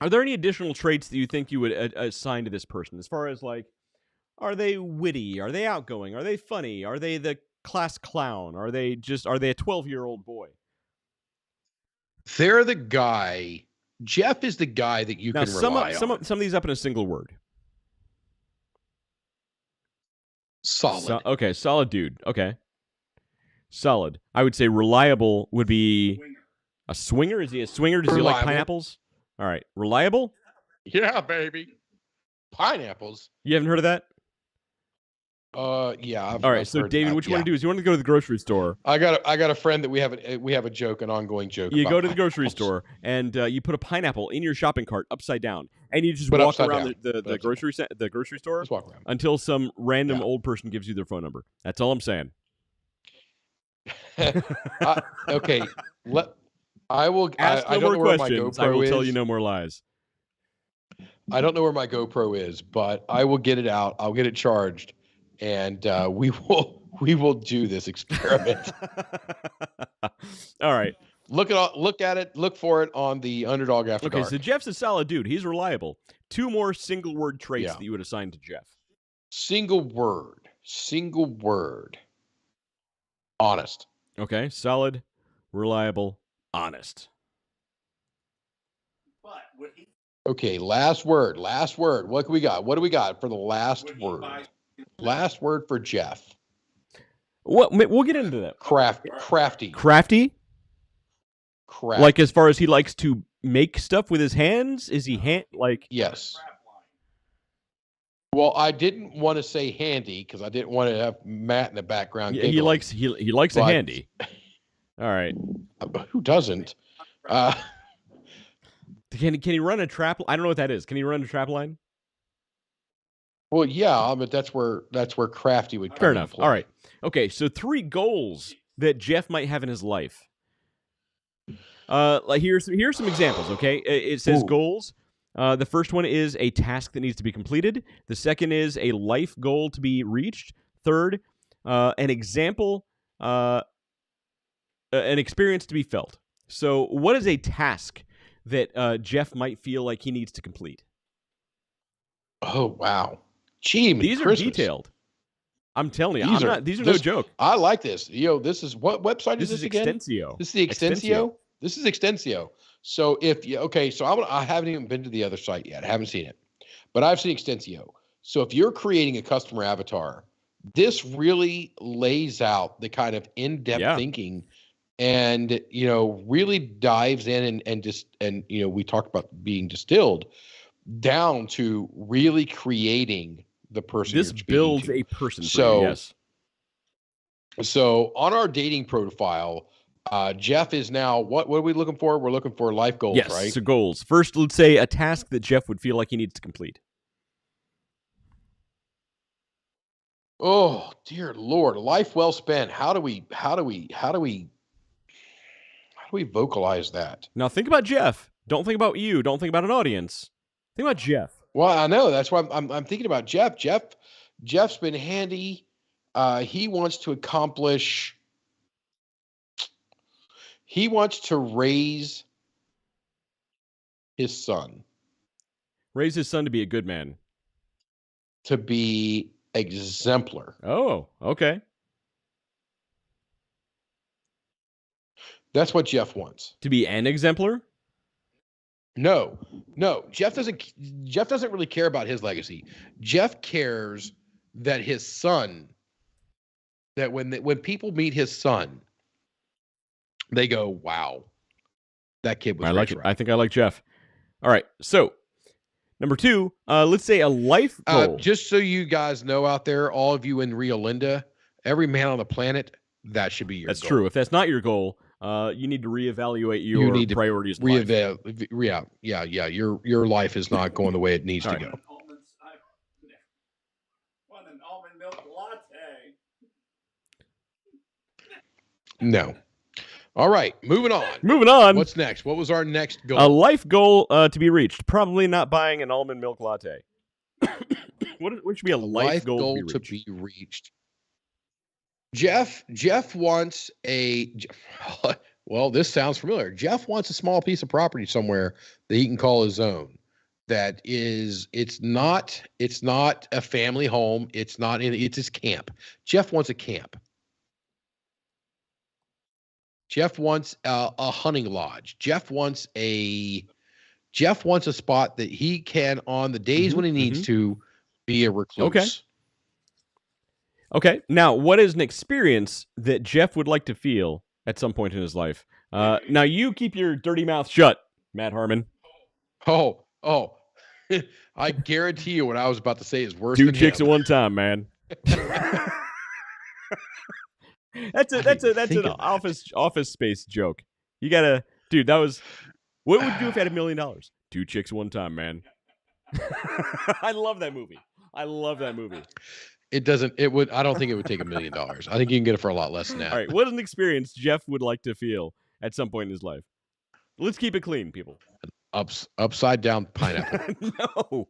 are there any additional traits that you think you would assign to this person? As far as like, are they witty? Are they outgoing? Are they funny? Are they the class clown? Are they a 12-year-old boy? They're the guy. Jeff is the guy that you can rely on. Some of these up in a single word. Solid. Okay, solid dude. Okay. Solid. I would say reliable would be a swinger. Is he a swinger? Does he like pineapples? All right. Reliable? Yeah, baby. Pineapples. You haven't heard of that? Yeah. All right. So, David, what you want to do is you want to go to the grocery store. I got a friend that we have a joke, an ongoing joke. You go to the grocery store and you put a pineapple in your shopping cart upside down, and you just walk around the grocery store until some random old person gives you their phone number. That's all I'm saying. Okay. I will ask no more questions. I will tell you no more lies. I don't know where my GoPro is, but I will get it out. I'll get it charged, and we will do this experiment. All right. Look at it. Look for it on the Underdog After Dark. Okay, so Jeff's a solid dude. He's reliable. 2 more single word traits that you would assign to Jeff. Single word. Honest. Okay, solid, reliable, honest. Okay, last word. What do we got for the last word? Last word for Jeff. We'll get into that. Crafty. Crafty? Like as far as he likes to make stuff with his hands? Is he Yes. Well, I didn't want to say handy because I didn't want to have Matt in the background. Yeah, he likes a handy. All right. Who doesn't? Can he run a trap? I don't know what that is. Can he run a trap line? Well, yeah, but that's where crafty would come. Fair enough. All right. Okay, so 3 goals that Jeff might have in his life. Like here's some examples. Okay, it says goals. The first one is a task that needs to be completed. The second is a life goal to be reached. Third, an example, an experience to be felt. So, what is a task that Jeff might feel like he needs to complete? Oh wow, gee, these are detailed. I'm telling you, these are no joke. I like this. This is what website is this again? Extensio. This is the Extensio. This is Extensio. So I haven't even been to the other site yet. I haven't seen it, but I've seen Extensio. So if you're creating a customer avatar, this really lays out the kind of in-depth thinking, and really dives in and we talked about being distilled down to really creating the person. This builds a person. Yes. So on our dating profile, Jeff is now what are we looking for? We're looking for life goals, right? Yes, so goals. First, let's say a task that Jeff would feel like he needs to complete. Oh, dear Lord, life well spent. How do we vocalize that? Now think about Jeff. Don't think about you. Don't think about an audience. Think about Jeff. Well, I know. That's why I'm thinking about Jeff. Jeff's been handy. He wants to accomplish. He wants to raise his son. Raise his son to be a good man. To be exemplar. Oh, okay. That's what Jeff wants. To be an exemplar? No. Jeff doesn't really care about his legacy. Jeff cares that his son, that when people meet his son, they go, "Wow, that kid was." I like it. Right. I think I like Jeff. All right, so number 2, let's say a life goal. Just so you guys know out there, all of you in Rio Linda, every man on the planet, that should be your goal. That's true. If that's not your goal, you need to reevaluate your priorities. Yeah. Your life is not going the way it needs to go. Want an almond milk latte? No. All right, moving on. Moving on. What's next? What was our next goal? A life goal to be reached. Probably not buying an almond milk latte. What should be a life goal to be reached? Jeff wants a. Well, this sounds familiar. Jeff wants a small piece of property somewhere that he can call his own. That is, it's not a family home. It's his camp. Jeff wants a camp. Jeff wants a hunting lodge. Jeff wants a spot that he can, on the days when he needs to, be a recluse. Okay. Now, what is an experience that Jeff would like to feel at some point in his life? Now, you keep your dirty mouth shut, Matt Harmon. Oh. I guarantee you what I was about to say is worse than 2 chicks him. at one time, man. That's an office space joke. You gotta, dude. That was what would you do if you had $1 million? 2 chicks at one time, man. I love that movie. It doesn't. It would. I don't think it would take $1 million. I think you can get it for a lot less than that. All right. What is an experience Jeff would like to feel at some point in his life? Let's keep it clean, people. Upside down pineapple.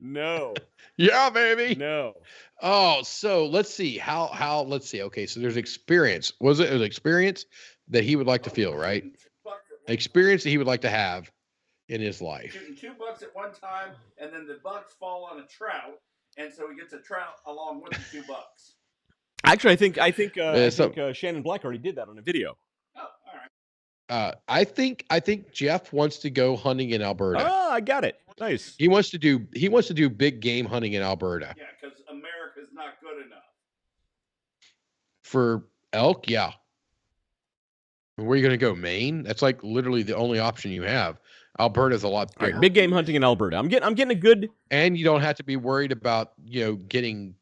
No. Yeah, baby. No. Oh, so let's see how. Let's see. Okay, so there's experience. Was it an experience that he would like to feel? Right. Experience that he would like to have in his life. Shooting $2 at one time, and then the bucks fall on a trout. And so he gets a trout along with the $2. Actually, I think Shannon Black already did that on a video. Oh, all right. I think Jeff wants to go hunting in Alberta. Oh, I got it. Nice. He wants to do big game hunting in Alberta. Yeah, because America's not good enough. For elk, yeah. Where are you going to go? Maine? That's like literally the only option you have. Alberta's a lot bigger. Right, big game hunting in Alberta. I'm getting a good. And you don't have to be worried about getting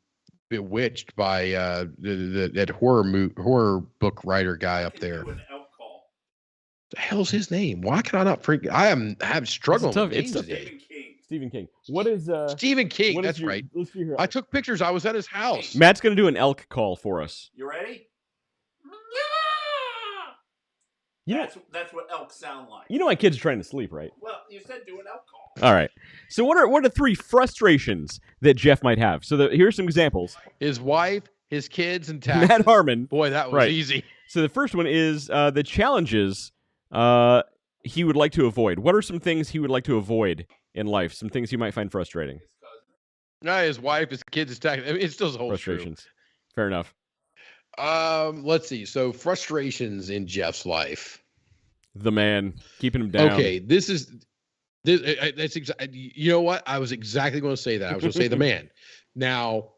bewitched by that horror book writer guy up there. The hell's his name? Why can I not freak? I'm struggling with names today. Stephen King. What is Stephen King? That's right. Let's see here. I took pictures. I was at his house. Matt's gonna do an elk call for us. You ready? That's what elks sound like. You know my kid's trying to sleep, right? Well, you said do an elk call. All right. So what are 3 frustrations that Jeff might have? So here's some examples. His wife, his kids, and taxes. Matt Harmon. Boy, that was easy. So the first one is the challenges he would like to avoid. What are some things he would like to avoid in life? Some things he might find frustrating. His wife, his kids, his taxes. I mean, it still holds frustrations. True. Fair enough. Let's see. So frustrations in Jeff's life. The man keeping him down. Okay, that's exactly. You know what? I was exactly going to say that. I was going to say the man. Now,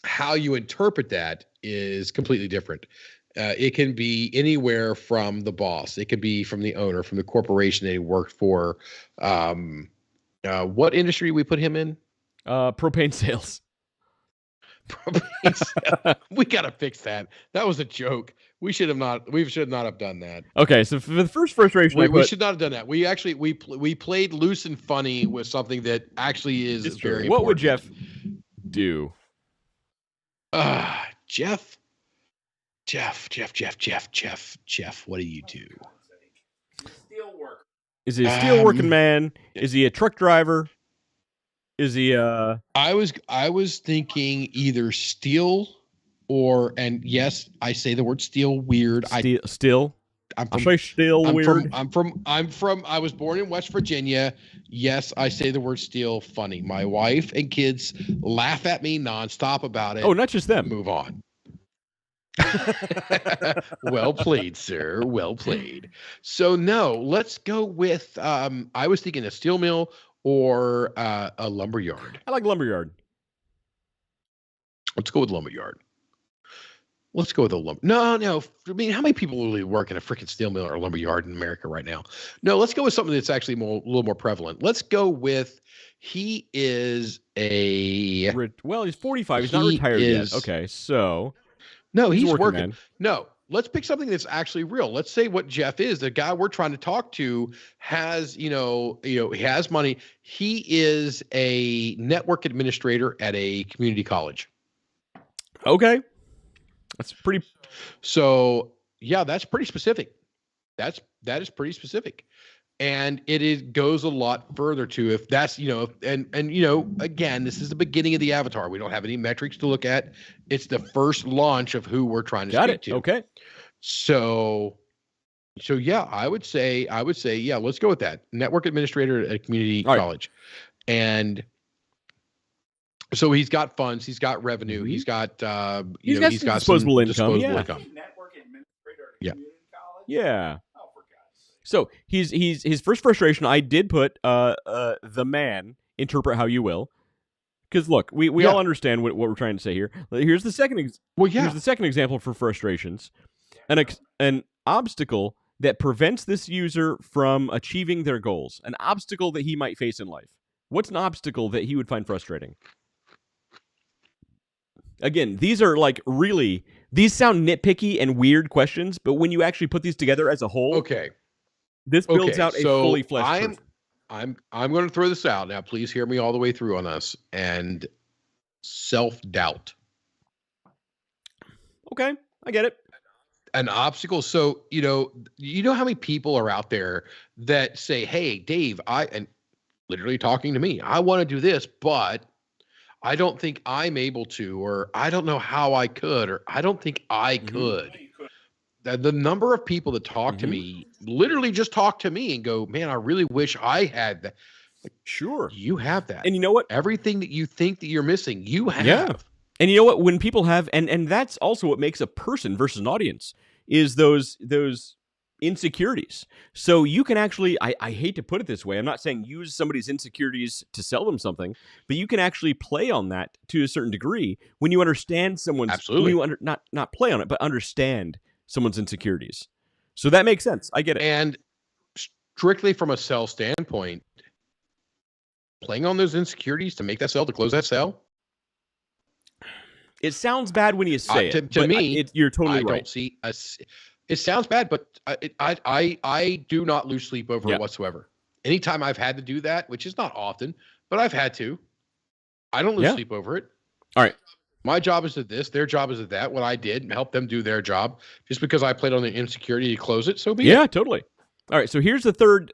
how you interpret that is completely different. It can be anywhere from the boss. It could be from the owner, from the corporation that he worked for. What industry we put him in? Propane sales. We gotta fix that. That was a joke. We should not have done that. Okay, so for the first frustration, we should not have done that. We actually we played loose and funny with something that actually is very important. What would Jeff do? Jeff. What do you do? Steel worker. Is he a steel working man? Is he a truck driver? Is he I was thinking either steel or, and yes, I say the word steel weird. Steel? I was born in West Virginia. Yes, I say the word steel funny. My wife and kids laugh at me nonstop about it. Oh, not just them. Move on. Well played, sir. Well played. So no, let's go with I was thinking a steel mill or a lumberyard. I like lumberyard. Let's go with lumberyard. Let's go with a lumber. No. I mean, how many people really work in a freaking steel mill or lumberyard in America right now? No, let's go with something that's actually a little more prevalent. Let's go with he is a. Well, he's 45. He's not retired yet. Okay, so. No, he's working. No, let's pick something that's actually real. Let's say what Jeff is. The guy we're trying to talk to has, he has money. He is a network administrator at a community college. Okay. That's pretty. So yeah, that's pretty specific. That is pretty specific. And it goes a lot further to if that's, and again, this is the beginning of the avatar. We don't have any metrics to look at. It's the first launch of who we're trying to speak to. Okay. So yeah, I would say, yeah, let's go with that. Network administrator at a community college. And so he's got funds, he's got revenue, he's got he's got disposable income. Network administrator at a community college? Yeah. So his first frustration, I did put the man, interpret how you will, because look, we all understand what we're trying to say here. Here's the second. Here's the second example for frustrations, an obstacle that prevents this user from achieving their goals, an obstacle that he might face in life. What's an obstacle that he would find frustrating? Again, these are these sound nitpicky and weird questions, but when you actually put these together as a whole, this builds out a fully fleshed proof. I'm going to throw this out now. Please hear me all the way through on us. And self-doubt. Okay, I get it. An obstacle. So you know how many people are out there that say, "Hey, Dave, and literally talking to me, I want to do this, but I don't think I'm able to, or I don't know how I could, or I don't think I could." The number of people that talk to me, literally just talk to me and go, "Man, I really wish I had that." Sure. You have that. And you know what? Everything that you think that you're missing, you have. Yeah. And you know what? When people have, and that's also what makes a person versus an audience, is those insecurities. So you can actually, I hate to put it this way, I'm not saying use somebody's insecurities to sell them something, but you can actually play on that to a certain degree when you understand someone's, not play on it, but understand someone's insecurities. So that makes sense. I get it. And strictly from a sell standpoint, playing on those insecurities to make that sell, to close that sell. It sounds bad when you say it. To me, you're totally right. I don't see it sounds bad, but I do not lose sleep over it whatsoever. Anytime I've had to do that, which is not often, but I've had to, I don't lose sleep over it. All right. My job is to this. Their job is to that. What I did, help them do their job. Just because I played on the insecurity to close it, so be it. Yeah, totally. All right. So here's the third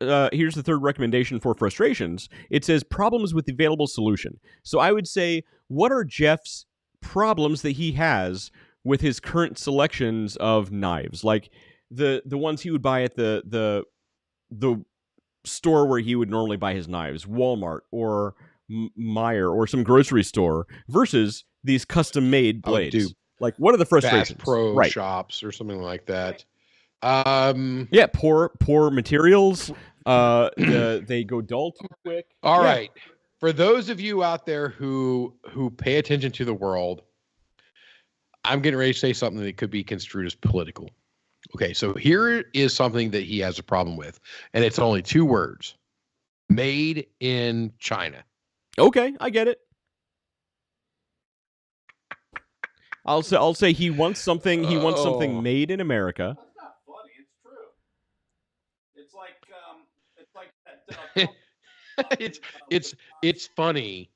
recommendation for frustrations. It says problems with the available solution. So I would say, what are Jeff's problems that he has with his current selections of knives, like the ones he would buy at the store where he would normally buy his knives, Walmart or Meijer or some grocery store, versus these custom-made blades. Like, what are the frustrations? Bass Pro shops or something like that. Poor materials. They go dull too quick. All right. For those of you out there who pay attention to the world, I'm getting ready to say something that could be construed as political. Okay, so here is something that he has a problem with, and it's only 2 words: made in China. Okay, I get it. I'll say he wants something. He wants something made in America. That's not funny. It's true. It's like it's funny,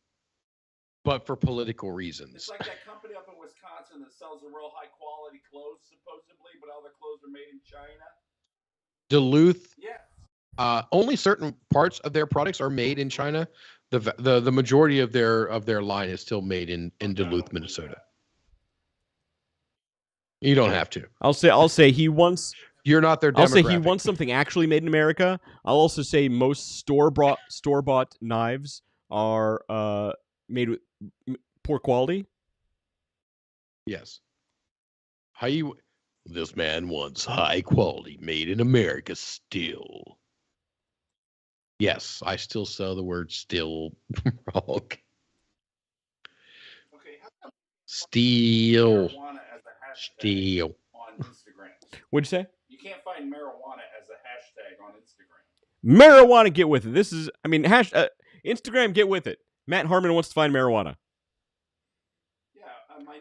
but for political reasons. It's like that company up in Wisconsin that sells the real high quality clothes, supposedly, but all their clothes are made in China. Duluth. Yeah. Only certain parts of their products are made in China. The majority of their line is still made in Duluth, Minnesota. You don't have to. I'll say he wants. You're not their demographic. I'll say he wants something actually made in America. I'll also say most store-bought knives are made with poor quality. Yes. This man wants high quality, made in America still. Yes, I still sell the word still wrong. Okay, how come Steel. marijuana as a hashtag Steel. on Instagram? What'd you say? You can't find marijuana as a hashtag on Instagram. Marijuana, get with it. This is, Instagram, get with it. Matt Harmon wants to find marijuana. Yeah.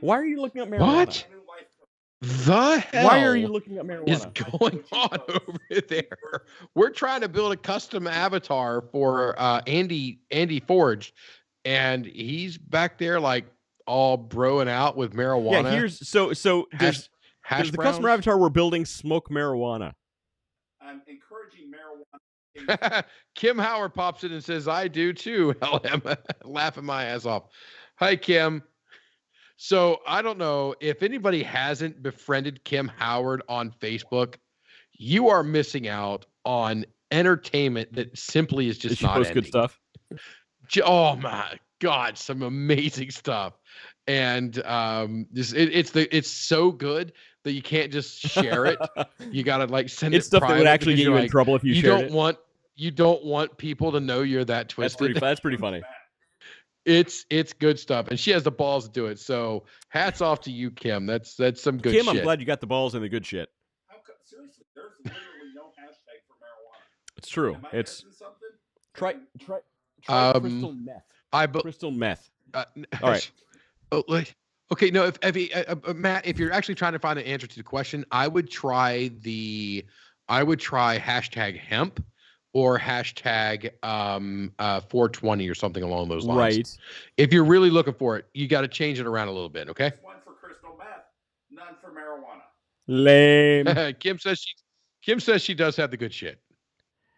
Why are you looking up marijuana? What? The hell? Why are you looking up marijuana? Is going on over there? We're trying to build a custom avatar for Andy Forge, and he's back there like all broing out with marijuana. Yeah, here's so there's Hash the browns? customer avatar we're building smoke marijuana. I'm encouraging marijuana. Kim Howard pops in and says, I do too, LM. Laughing my ass off. Hi, Kim. So I don't know if anybody hasn't befriended Kim Howard on Facebook, you are missing out on entertainment that simply is just not ending. Good stuff. Oh my God, some amazing stuff. And it's so good that you can't just share it. You gotta like send it's it. Stuff that would actually get you in trouble if you shared it. You don't want people to know you're that twisted. That's pretty funny. It's good stuff, and she has the balls to do it. So hats off to you, Kim. That's some good shit. Kim, I'm glad you got the balls and the good shit. Seriously, there's literally no hashtag for marijuana. It's true. Am I missing something? Try crystal meth. Crystal meth. All right. Okay. No. If Matt, if you're actually trying to find an answer to the question, I would try hashtag hemp or hashtag 420 or something along those lines. Right. If you're really looking for it, you got to change it around a little bit. Okay. One for crystal meth, none for marijuana. Lame. Kim says she does have the good shit.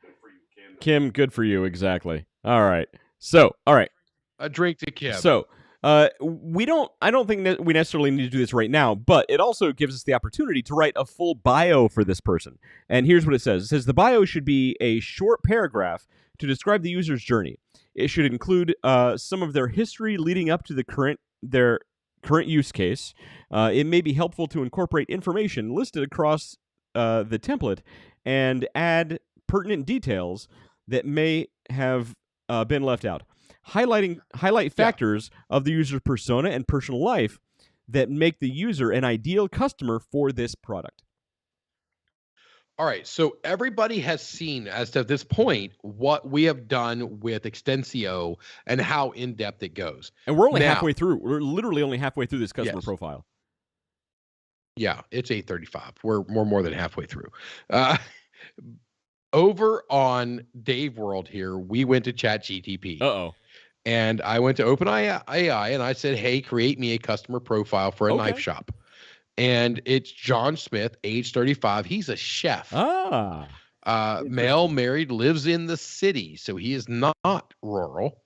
Good for you, Kim. Kim, good for you. Exactly. All right. So, all right. A drink to Kim. So, I don't think that we necessarily need to do this right now, but it also gives us the opportunity to write a full bio for this person. And here's what it says. It says the bio should be a short paragraph to describe the user's journey. It should include some of their history leading up to their current use case. It may be helpful to incorporate information listed across the template and add pertinent details that may have been left out. Highlight factors of the user's persona and personal life that make the user an ideal customer for this product. All right, so everybody has seen, as to this point, what we have done with Extensio and how in-depth it goes. And we're only halfway through. We're literally only halfway through this customer profile. Yeah, it's 8:35. We're more than halfway through. Over on Dave World here, we went to ChatGTP. Uh-oh. And I went to OpenAI and I said, hey, create me a customer profile for a knife shop. And it's John Smith, age 35. He's a chef. Male, married, lives in the city. So he is not rural.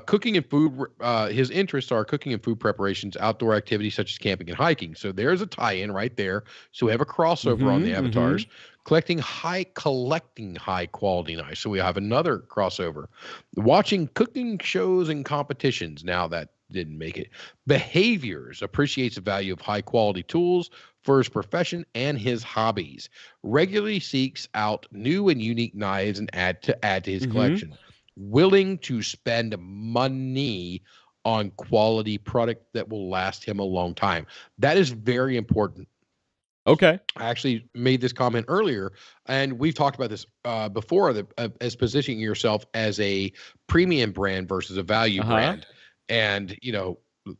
Cooking and food, his interests are cooking and food preparations, outdoor activities such as camping and hiking. So there's a tie-in right there. So we have a crossover on the avatars. Collecting high quality knives. So we have another crossover. Watching cooking shows and competitions. Now that didn't make it. Behaviors, appreciates the value of high quality tools for his profession and his hobbies. Regularly seeks out new and unique knives and add to his collection. Willing to spend money on quality product that will last him a long time. That is very important. Okay. I actually made this comment earlier, and we've talked about this before, as positioning yourself as a premium brand versus a value brand. And,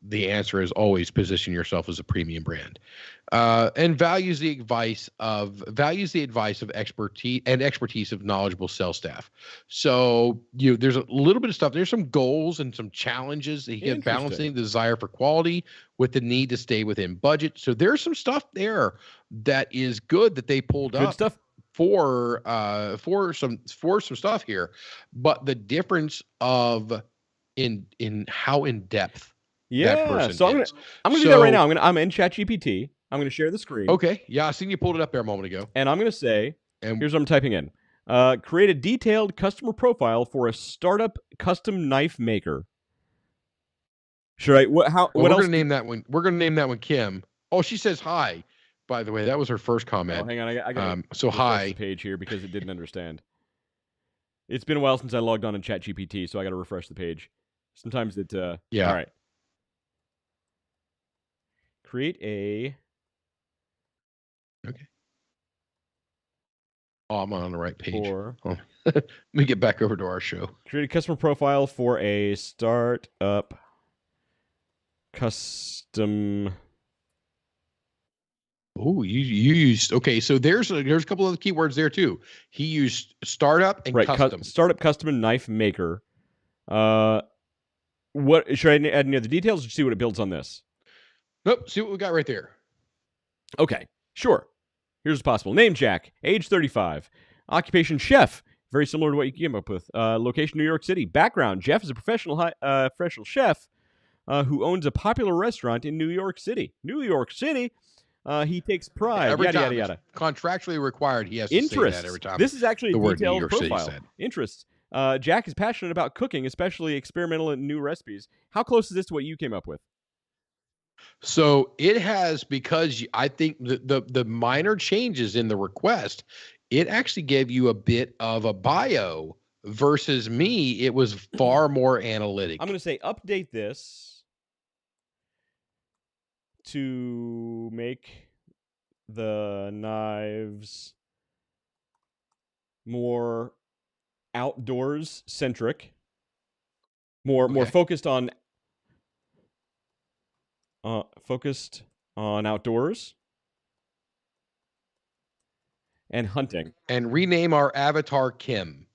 the answer is always position yourself as a premium brand. And values the advice of expertise of knowledgeable sales staff. So there's a little bit of stuff. There's some goals and some challenges. He can balancing the desire for quality with the need to stay within budget. So there's some stuff there that is good that they pulled up stuff for some stuff here. But the difference of in how in depth. That person so I'm gonna do that right now. I'm in ChatGPT. I'm gonna share the screen. Okay. Yeah, I seen you pulled it up there a moment ago. And I'm gonna say, here's what I'm typing in: create a detailed customer profile for a startup custom knife maker. Should I? What else? We're gonna name that one. We're gonna name that one Kim. Oh, she says hi. By the way, that was her first comment. Oh, hang on, I got so hi the page here because it didn't understand. It's been a while since I logged on in ChatGPT, so I got to refresh the page. Sometimes it. Yeah. All right. Create a. Okay. Oh, I'm on the right page. Let me get back over to our show. Create a customer profile for a startup custom. Oh, you used so there's a couple of keywords there too. He used startup and custom. Startup custom and knife maker. What should I add any other details or see what it builds on this? Nope. See what we got right there. Okay, sure. Here's what's possible. Name Jack, age 35. Occupation chef, very similar to what you came up with. Location New York City. Background, Jeff is a professional chef who owns a popular restaurant in New York City. New York City. He takes pride. Every yada, time yada, yada. Contractually required, he has to say that every time. This is actually a detailed profile. City said. Interests. Jack is passionate about cooking, especially experimental and new recipes. How close is this to what you came up with? So it has, because I think the minor changes in the request, it actually gave you a bit of a bio versus me. It was far more analytic. I'm going to say update this to make the knives more outdoors centric, more focused on outdoors and hunting, and rename our avatar Kim.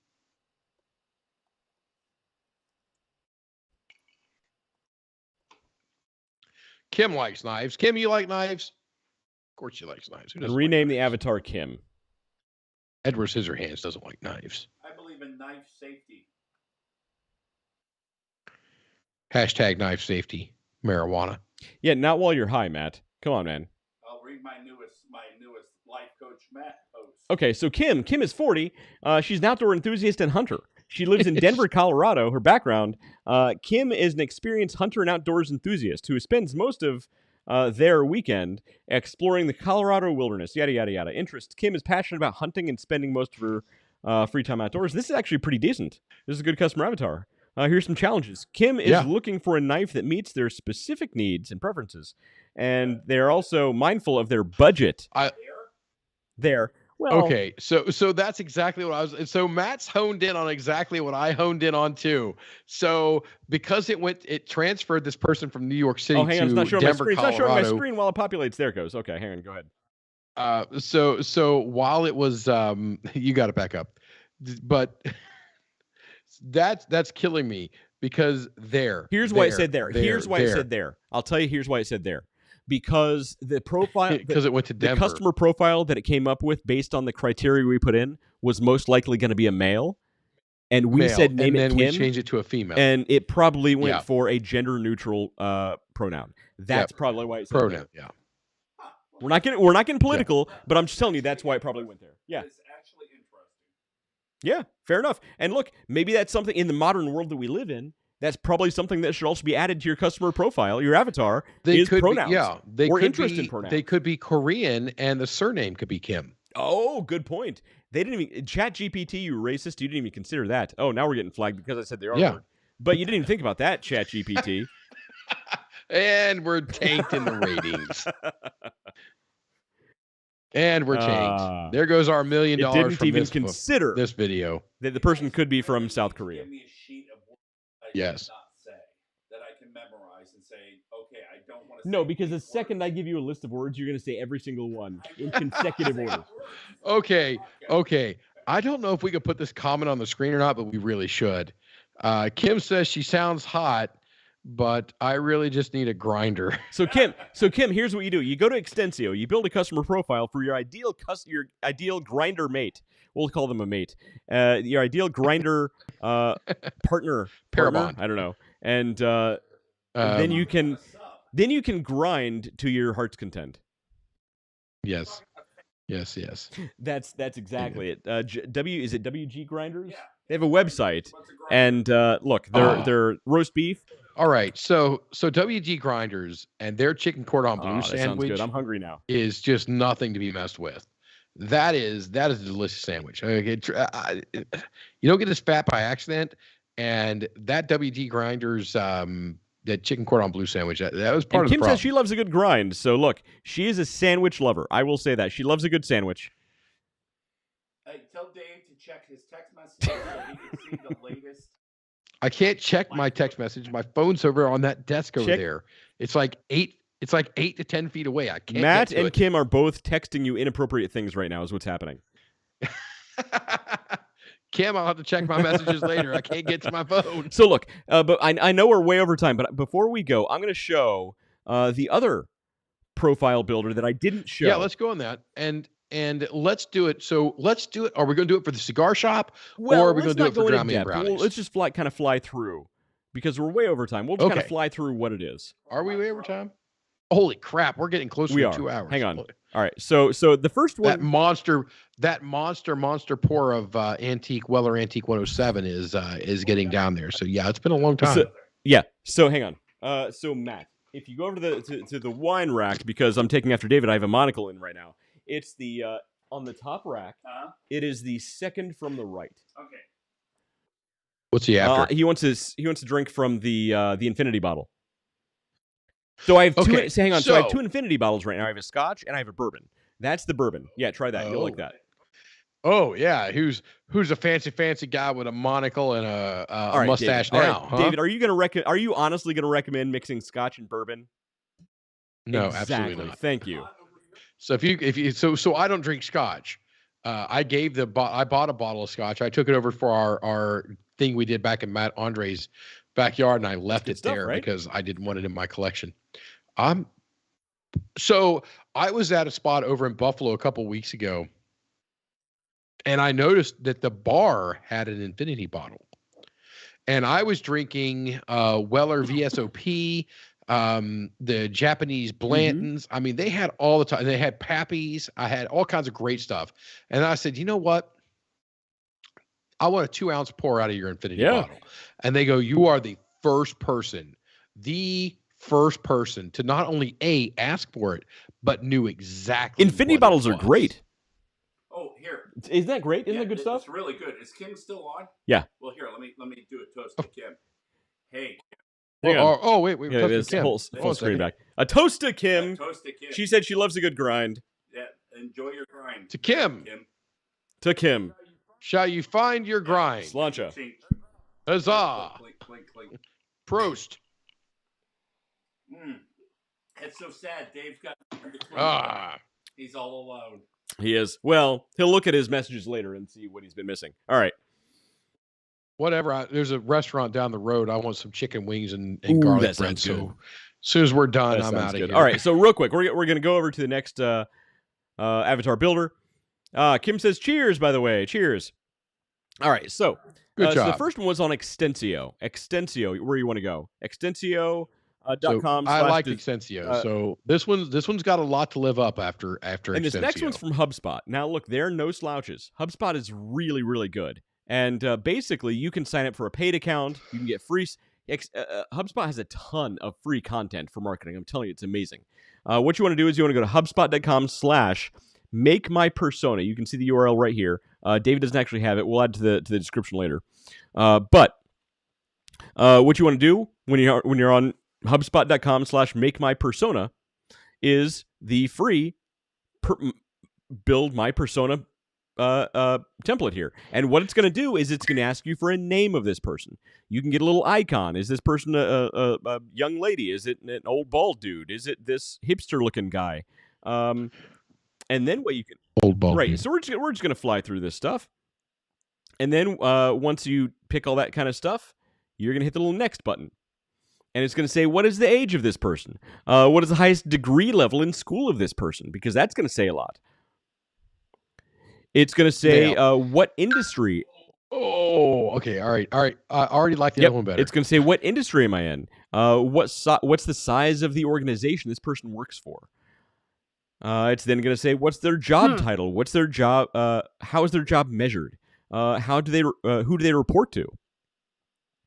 Kim likes knives. Kim, you like knives? Of course she likes knives. And rename the avatar Kim. Edward Scissorhands doesn't like knives. I believe in knife safety. Hashtag knife safety. Marijuana. Yeah, not while you're high, Matt. Come on, man. I'll read my newest life coach Matt post. Okay, so Kim is 40. She's an outdoor enthusiast and hunter. She lives in Denver, Colorado. Her background, Kim is an experienced hunter and outdoors enthusiast who spends most of their weekend exploring the Colorado wilderness, yada, yada, yada. Interests, Kim is passionate about hunting and spending most of her free time outdoors. This is actually pretty decent. This is a good customer avatar. Here's some challenges. Kim is looking for a knife that meets their specific needs and preferences, and they're also mindful of their budget. Well, okay, so that's exactly what I was. So Matt's honed in on exactly what I honed in on too. So because it transferred this person from New York City to Denver, Colorado. It's not showing my screen while it populates. There it goes. Okay, hang on, go ahead. So while it was, you got to back up, but that's killing me because Here's why it said there. Here's why it said there. I'll tell you. Here's why it said there. Because the profile, because it went to Denver. The customer profile that it came up with based on the criteria we put in was most likely going to be a male, and we said name it Kim, we changed it to a female, and it probably went for a gender neutral pronoun. That's probably why it said pronoun. There. Yeah, we're not getting political, but I'm just telling you that's why it probably went there. Yeah, it's actually interesting. Yeah, fair enough. And look, maybe that's something in the modern world that we live in. That's probably something that should also be added to your customer profile. Your avatar is pronouns. Or interest in pronouns. They could be Korean, and the surname could be Kim. Oh, good point. They didn't even ChatGPT. You racist. You didn't even consider that. Oh, now we're getting flagged because I said the R word. But you didn't even think about that, ChatGPT. And we're tanked in the ratings. And we're tanked. There goes our $1 million. Didn't even consider this video. That the person could be from South Korea. Give me a sheet of words I yes. not say that I can memorize and say, okay, I don't want to. No, because the second I give you a list of words, you're going to say every single one in consecutive order. Okay. I don't know if we could put this comment on the screen or not, but we really should. Kim says she sounds hot, but I really just need a grinder. So Kim, here's what you do. You go to Extensio. You build a customer profile for your ideal grinder mate. We'll call them a mate. Your ideal grinder partner. Paramount. I don't know. And then you can grind to your heart's content. Yes. That's exactly it. Is it WG Grinders? Yeah. They have a website, and look, they're roast beef. All right, so WG Grinders and their chicken cordon bleu sandwich. Sounds good. I'm hungry now. Is just nothing to be messed with. That is a delicious sandwich. Okay, you don't get this fat by accident, and that WG Grinders that chicken cordon bleu sandwich that was part of the problem. Kim says she loves a good grind. So look, she is a sandwich lover. I will say that she loves a good sandwich. Hey, tell Dave to check his text messages so he can see the latest. I can't check my text message. My phone's over on that desk over there. It's like 8 to 10 feet away. I can't. Matt and Kim are both texting you inappropriate things right now. Is what's happening. Kim, I'll have to check my messages later. I can't get to my phone. So look, but I know we're way over time. But before we go, I'm going to show the other profile builder that I didn't show. Yeah, let's go on that. And let's do it. So let's do it. Are we going to do it for the cigar shop, or are we going to do it for Drown Me in Brownies? Let's just kind of fly through, because we're way over time. We'll just kind of fly through what it is. Are we way over time? Holy crap, we're getting closer to 2 hours. Hang on. All right. So the first one, that monster pour of Weller Antique 107 is getting down there. So yeah, it's been a long time. So hang on. So Matt, if you go over to the wine rack, because I'm taking after David, I have a monocle in right now. It's the on the top rack. It is the second from the right. Okay. What's he after? He wants to drink from the infinity bottle. So I have two. Okay, hang on. So I have 2 infinity bottles right now. I have a Scotch and I have a bourbon. That's the bourbon. Yeah, try that. You'll like that. Oh yeah, who's a fancy guy with a monocle and a mustache David. now? Right, huh? David, are you honestly gonna recommend mixing Scotch and bourbon? No, exactly. Absolutely not. Thank you. So if you so I don't drink Scotch. I bought a bottle of Scotch. I took it over for our thing we did back in Matt Andre's backyard, and I left it there because I didn't want it in my collection. So I was at a spot over in Buffalo a couple weeks ago, and I noticed that the bar had an infinity bottle, and I was drinking Weller VSOP, the Japanese Blantons. I mean, they had all the time. They had Pappies. I had all kinds of great stuff, and I said, you know what? I want a 2-ounce pour out of your infinity bottle. And they go, you are the first person to not only ask for it, but knew exactly. Infinity bottles are great. Oh, here. Isn't that great? Isn't that good stuff? It's really good. Is Kim still on? Yeah. Well, here, let me do a toast to Kim. Hey. Wait. Yeah, it is. Full screen back. A toast to Kim. She said she loves a good grind. Yeah, enjoy your grind. To Kim. To Kim. Shall you find your grind? Slancha. Huzzah. Clink. Prost. It's so sad. Dave's got he's all alone. He is. Well, he'll look at his messages later and see what he's been missing. All right. Whatever. There's a restaurant down the road. I want some chicken wings and garlic bread. So as soon as we're done, I'm out of here. All right. So real quick, we're going to go over to the next avatar builder. Kim says, cheers, by the way. Cheers. All right. So, good job. So the first one was on Extensio. Extensio, where you want to go. Extensio.com. I like Extensio. So this one's got a lot to live up after and Extensio. This next one's from HubSpot. Now, look, they're no slouches. HubSpot is really, really good. And basically, you can sign up for a paid account. You can get free. HubSpot has a ton of free content for marketing. I'm telling you, it's amazing. What you want to do is you want to go to HubSpot.com/MakeMyPersona. You can see the URL right here. David doesn't actually have it. We'll add to the description later. But what you want to do when you're on HubSpot.com/MakeMyPersona is the free Build My Persona template here. And what it's going to do is it's going to ask you for a name of this person. You can get a little icon. Is this person a young lady? Is it an old bald dude? Is it this hipster looking guy? And then what you can old bald right. dude. So we're just going to fly through this stuff. And then once you pick all that kind of stuff, you're going to hit the little next button. And it's going to say, what is the age of this person? What is the highest degree level in school of this person? Because that's going to say a lot. It's going to say what industry. Oh, okay. All right. I already like the other one better. It's going to say, what industry am I in? What's the size of the organization this person works for? It's then going to say, what's their job title? What's their job? How is their job measured? Who do they report to?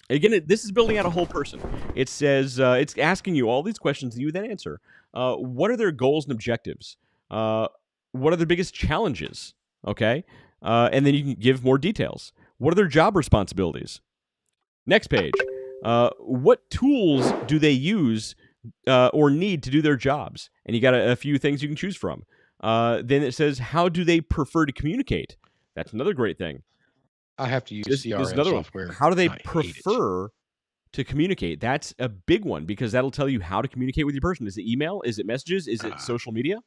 Again, this is building out a whole person. It says, it's asking you all these questions that you then answer. What are their goals and objectives? What are their biggest challenges? Okay. And then you can give more details. What are their job responsibilities? Next page. What tools do they use or need to do their jobs? And you got a few things you can choose from. Then it says, how do they prefer to communicate? That's another great thing. I have to use CRM software. One. How do they prefer to communicate? That's a big one because that'll tell you how to communicate with your person. Is it email? Is it messages? Is it social media?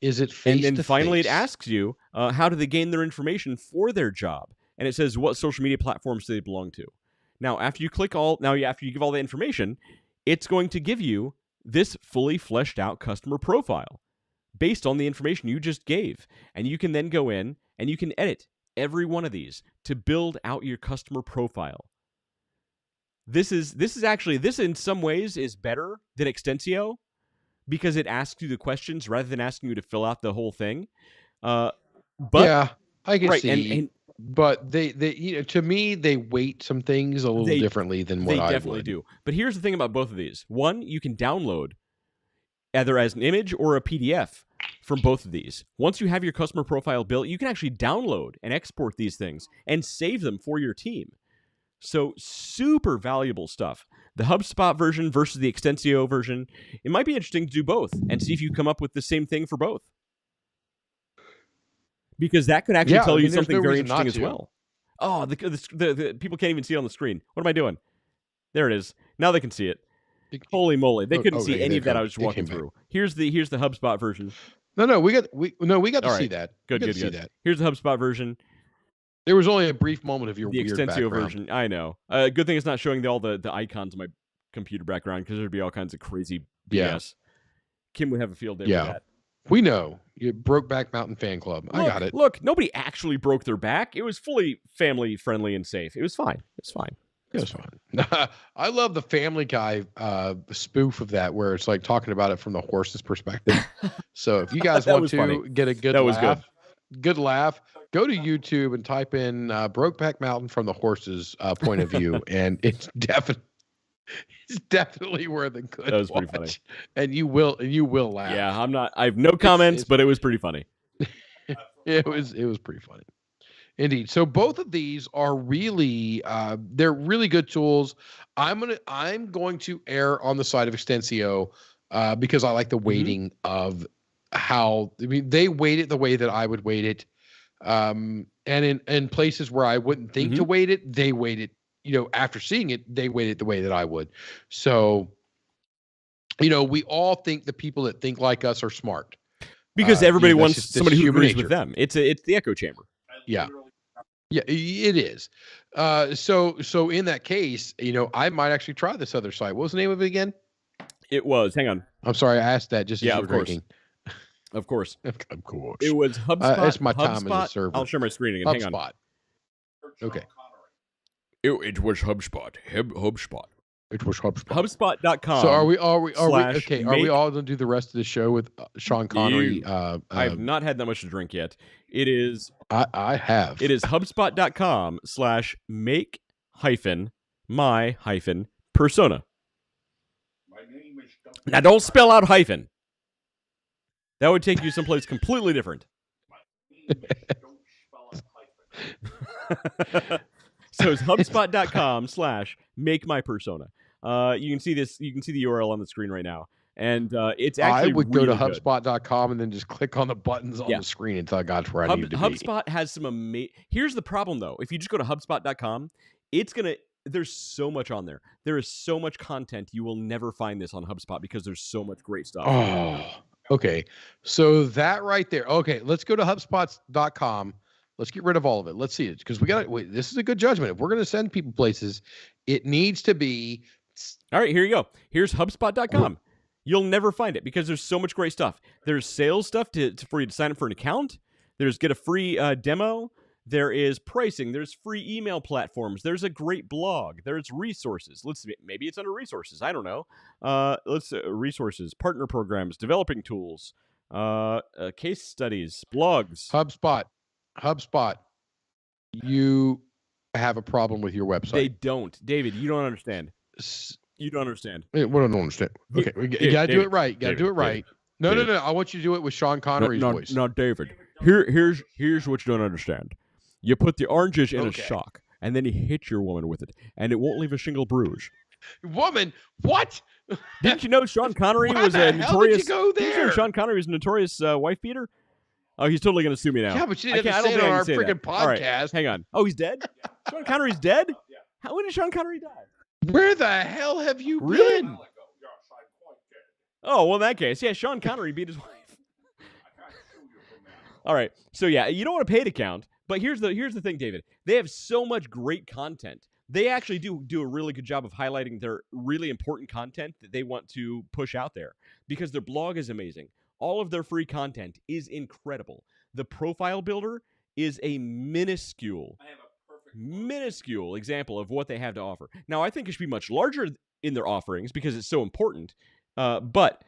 Is it face-to-face? And then finally it asks you, how do they gain their information for their job? And it says, what social media platforms do they belong to? Now, after you give all the information, it's going to give you this fully fleshed out customer profile based on the information you just gave. And you can then go in and you can edit every one of these to build out your customer profile. This in some ways is better than Extensio because it asks you the questions rather than asking you to fill out the whole thing. But yeah, I can right, see. And but they to me, they weight some things a little differently than what I would. They definitely do. But here's the thing about both of these. One, you can download either as an image or a PDF from both of these. Once you have your customer profile built, you can actually download and export these things and save them for your team. So super valuable stuff. The HubSpot version versus the Extensio version. It might be interesting to do both and see if you come up with the same thing for both. Because that could actually tell you something very interesting as well. Oh, the people can't even see it on the screen. What am I doing? There it is. Now they can see it. Holy moly! They couldn't see any of that I was walking through. Here's the HubSpot version. No, we got to see that. Good. Here's the HubSpot version. There was only a brief moment of your the weird Extensio background. Version. I know. Good thing it's not showing all the icons on my computer background because there'd be all kinds of crazy BS. Yeah. Kim would have a field day with that. We know. You Brokeback Mountain fan club. I got it. Look, nobody actually broke their back. It was fully family friendly and safe. It was fine. It's fine. It was fine. I love the Family Guy spoof of that where it's like talking about it from the horse's perspective. So if you guys want to get a good good laugh, go to YouTube and type in Brokeback Mountain from the horse's point of view, and it's definitely worth a good. That was pretty funny, and you will laugh. Yeah, I have no comments, but it was pretty funny. It was pretty funny. Indeed. So both of these are really they're really good tools. I'm going to err on the side of Extensio because I like the weighting of how they weight it the way that I would weight it. And in places where I wouldn't think to weight it, they weight it, after seeing it, they weight it the way that I would. So, we all think the people that think like us are smart. Because everybody wants somebody who agrees with them. It's the echo chamber. Yeah. Yeah, it is. So in that case, I might actually try this other site. What was the name of it again? It was. Hang on. I'm sorry, I asked that just as you were drinking. Of course. Of course. It was HubSpot. It's my time as a server. I'll share my screen again. Hang on. Okay. It was HubSpot. HubSpot. It was HubSpot. HubSpot.com. So are we okay? Are we all going to do the rest of the show with Sean Connery? I have not had that much to drink yet. It is. I have. It is HubSpot.com/make-my-persona. Now don't spell out hyphen. That would take you someplace completely different. So it's HubSpot.com/make-my-persona. You can see this. You can see the URL on the screen right now, and it's actually. I would really go to HubSpot.com and then just click on the buttons on the screen until I got to where I needed to be. HubSpot has some amazing. Here's the problem, though. If you just go to HubSpot.com, it's gonna. There's so much on there. There is so much content. You will never find this on HubSpot because there's so much great stuff. Oh, okay. So that right there. Okay, let's go to HubSpot.com. Let's get rid of all of it. Let's see it because this is a good judgment. If we're going to send people places, it needs to be. All right, here you go. Here's HubSpot.com. You'll never find it because there's so much great stuff. There's sales stuff for you to sign up for an account. There's get a free demo. There is pricing. There's free email platforms. There's a great blog. There's resources. Maybe it's under resources. I don't know. Resources, partner programs, developing tools, case studies, blogs. HubSpot. You have a problem with your website. They don't, David. You don't understand. You don't understand. What I don't understand. Okay, you gotta do it right. You gotta do it right. No. I want you to do it with Sean Connery's voice. No, David. Here's what you don't understand. You put the oranges in a shock, and then you hit your woman with it, and it won't leave a single bruise. Woman? What? Didn't you know Sean Connery was a notorious? Did you go there? Did you know Sean Connery was a notorious wife beater? Oh, he's totally going to sue me now. Yeah, but you didn't say it on our freaking podcast. All right, hang on. Oh, he's dead? Sean Connery's dead? When did Sean Connery die? Where the hell have you been? Oh, well, in that case, yeah, Sean Connery beat his wife. All right, so yeah, you don't want a paid account, but here's the thing, David. They have so much great content they actually do a really good job of highlighting their really important content that they want to push out there, because their blog is amazing. All of their free content is incredible. The profile builder is a minuscule example of what they have to offer. Now, I think it should be much larger in their offerings because it's so important, but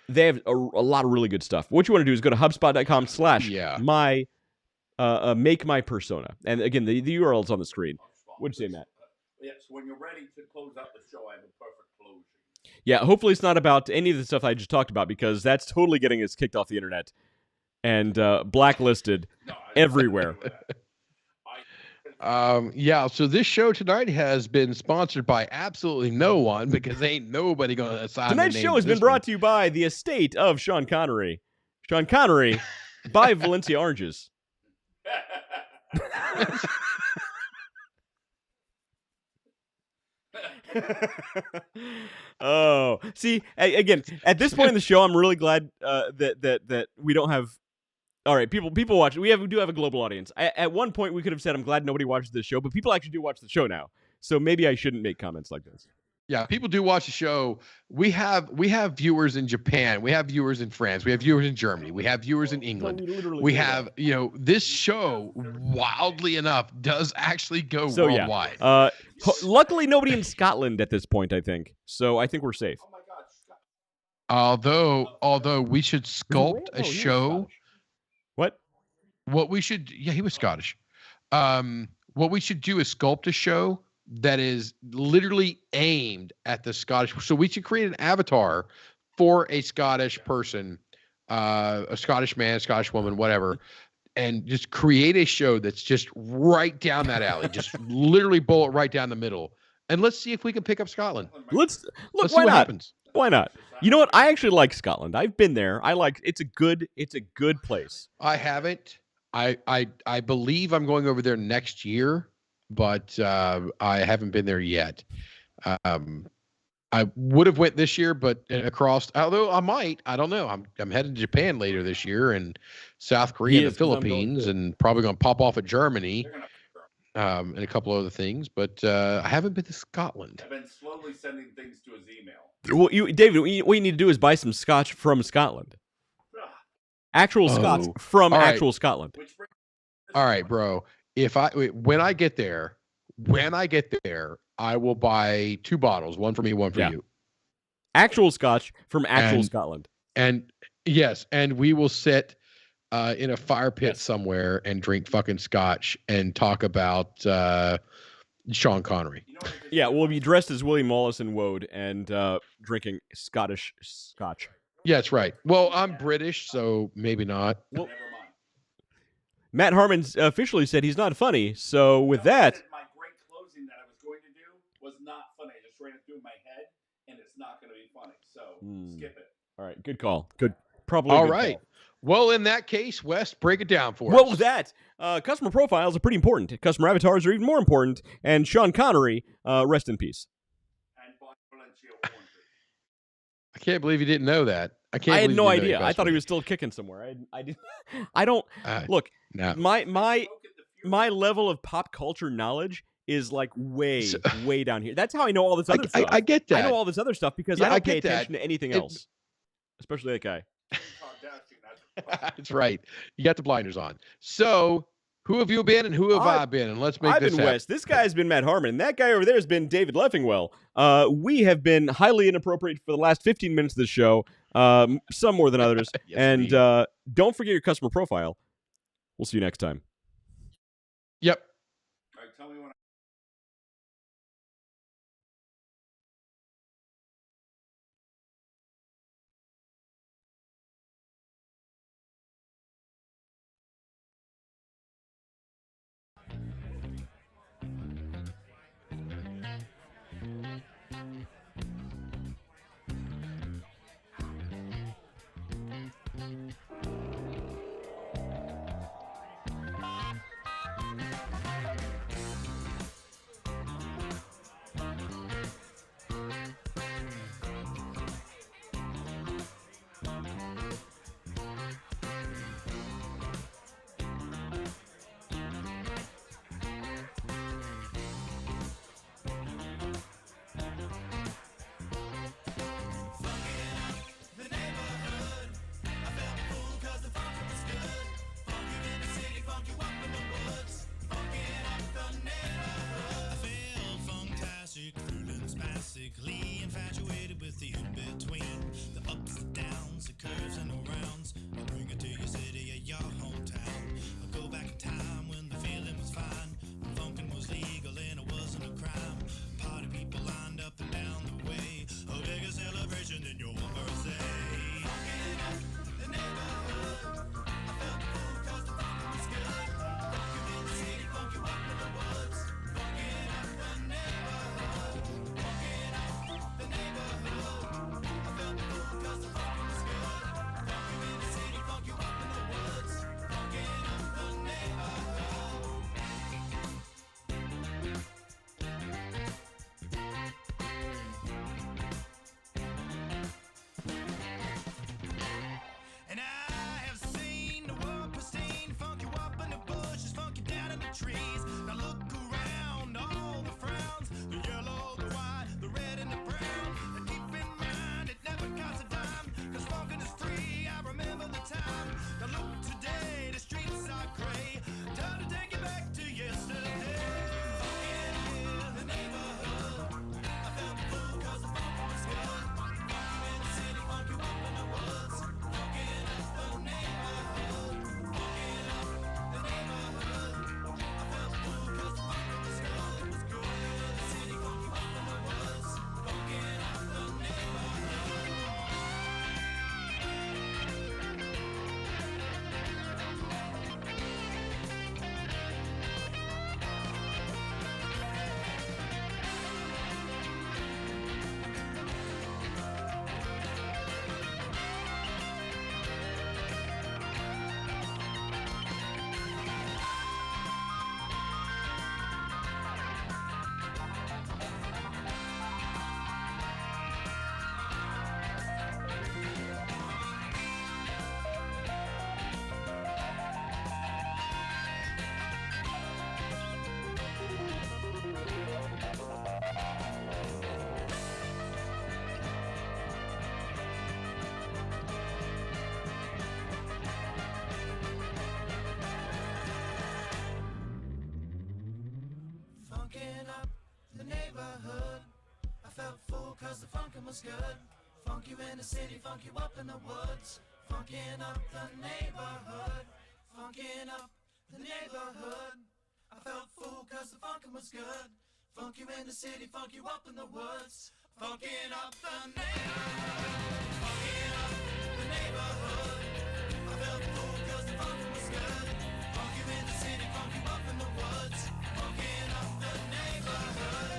they have a lot of really good stuff. What you want to do is go to HubSpot.com/my make my persona. And again, the URL is on the screen. What'd you say, Matt? Yes, when you're ready to close out the show, I have a perfect closing. Yeah, hopefully it's not about any of the stuff I just talked about, because that's totally getting us kicked off the internet and blacklisted everywhere. So this show tonight has been sponsored by absolutely no one, because ain't nobody going to assign Tonight's show has been brought to you by the estate of Sean Connery. Sean Connery by Valencia Oranges. Oh, see, again, at this point in the show, I'm really glad that we don't have. All right, people watch. We do have a global audience. At one point, we could have said, "I'm glad nobody watches this show," but people actually do watch the show now. So maybe I shouldn't make comments like this. Yeah, people do watch the show. We have viewers in Japan. We have viewers in France. We have viewers in Germany. We have viewers in England. We have, this show, wildly enough, does actually go worldwide. Yeah. Luckily, nobody in Scotland at this point, I think. So I think we're safe. Oh my God, Although we should sculpt a show. What? What we should, he was Scottish. What we should do is sculpt a show that is literally aimed at the Scottish. So we should create an avatar for a Scottish person, a Scottish man, Scottish woman, whatever, and just create a show that's just right down that alley, just literally bullet right down the middle. And let's see if we can pick up Scotland. Let's why see what not? Happens. Why not? You know what? I actually like Scotland. I've been there. It's a good place. I haven't. I believe I'm going over there next year, but I haven't been there yet. I would have went this year, but although I might, I don't know. I'm headed to Japan later this year, and South Korea and the Philippines, and probably going to pop off at Germany, and a couple other things. But I haven't been to Scotland. I've been slowly sending things to his email. Well, David, what you need to do is buy some scotch from Scotland. Actual scotch from actual Scotland. All right, bro. When I get there, I will buy 2 bottles, one for me, one for you. Actual scotch from actual Scotland. And yes, and we will sit in a fire pit somewhere and drink fucking scotch and talk about Sean Connery. Yeah, we'll be dressed as William Wallace and Woad and drinking Scottish scotch. Yeah, that's right. Well, I'm British, so maybe not. Well, Matt Harmon officially said he's not funny, so with that... My great closing that I was going to do was not funny. I just ran it through my head, and it's not going to be funny, so skip it. All right, good call. Probably all right. Call. Well, in that case, Wes, break it down for us. Well, with that, customer profiles are pretty important. Customer avatars are even more important, and Sean Connery, rest in peace. I can't believe you didn't know that. I had no idea. I thought he was still kicking somewhere. I don't look. No. My level of pop culture knowledge is like way down here. That's how I know all this other stuff. I get that. I know all this other stuff because I don't pay attention to anything else, especially that guy. That's right. You got the blinders on. So, who have you been and who have I been? And let's make this happen. I've been Wes. This guy's been Matt Harmon. And that guy over there has been David Leffingwell. We have been highly inappropriate for the last 15 minutes of the show, some more than others. Yes, and don't forget your customer profile. We'll see you next time. Yep. All right, tell me when trees. Now look around, all the frowns, the yellow, the white, the red, and the brown. And keep in mind, it never costs a dime, 'cause funkin' is free, I remember the time. Now look today, the streets are gray. Time to take it back to yesterday. Funkin' in the neighborhood, I felt the fool 'cause the funk was good. Funky in the city, funky up in the woods. Funkin' up the neighborhood, funkin' up the neighborhood. I felt the fool 'cause the funk was good. It was good in the city, funky up in the woods. Funkin' up the neighborhood. Funkin' up the neighborhood. I felt full 'cause the funkin' was good. Funk you in the city, funk you up in the woods. Funkin' up the neighborhood. Funkin' up the neighborhood. I felt full 'cause the funkin' was good. Funk you in the city, funk you up in the woods. Funkin' up the neighborhood. Funkin' up the neighborhood. I felt full 'cause the funkin' was good. Funk you in the city, funk you up in the woods. Funkin' up the neighborhood.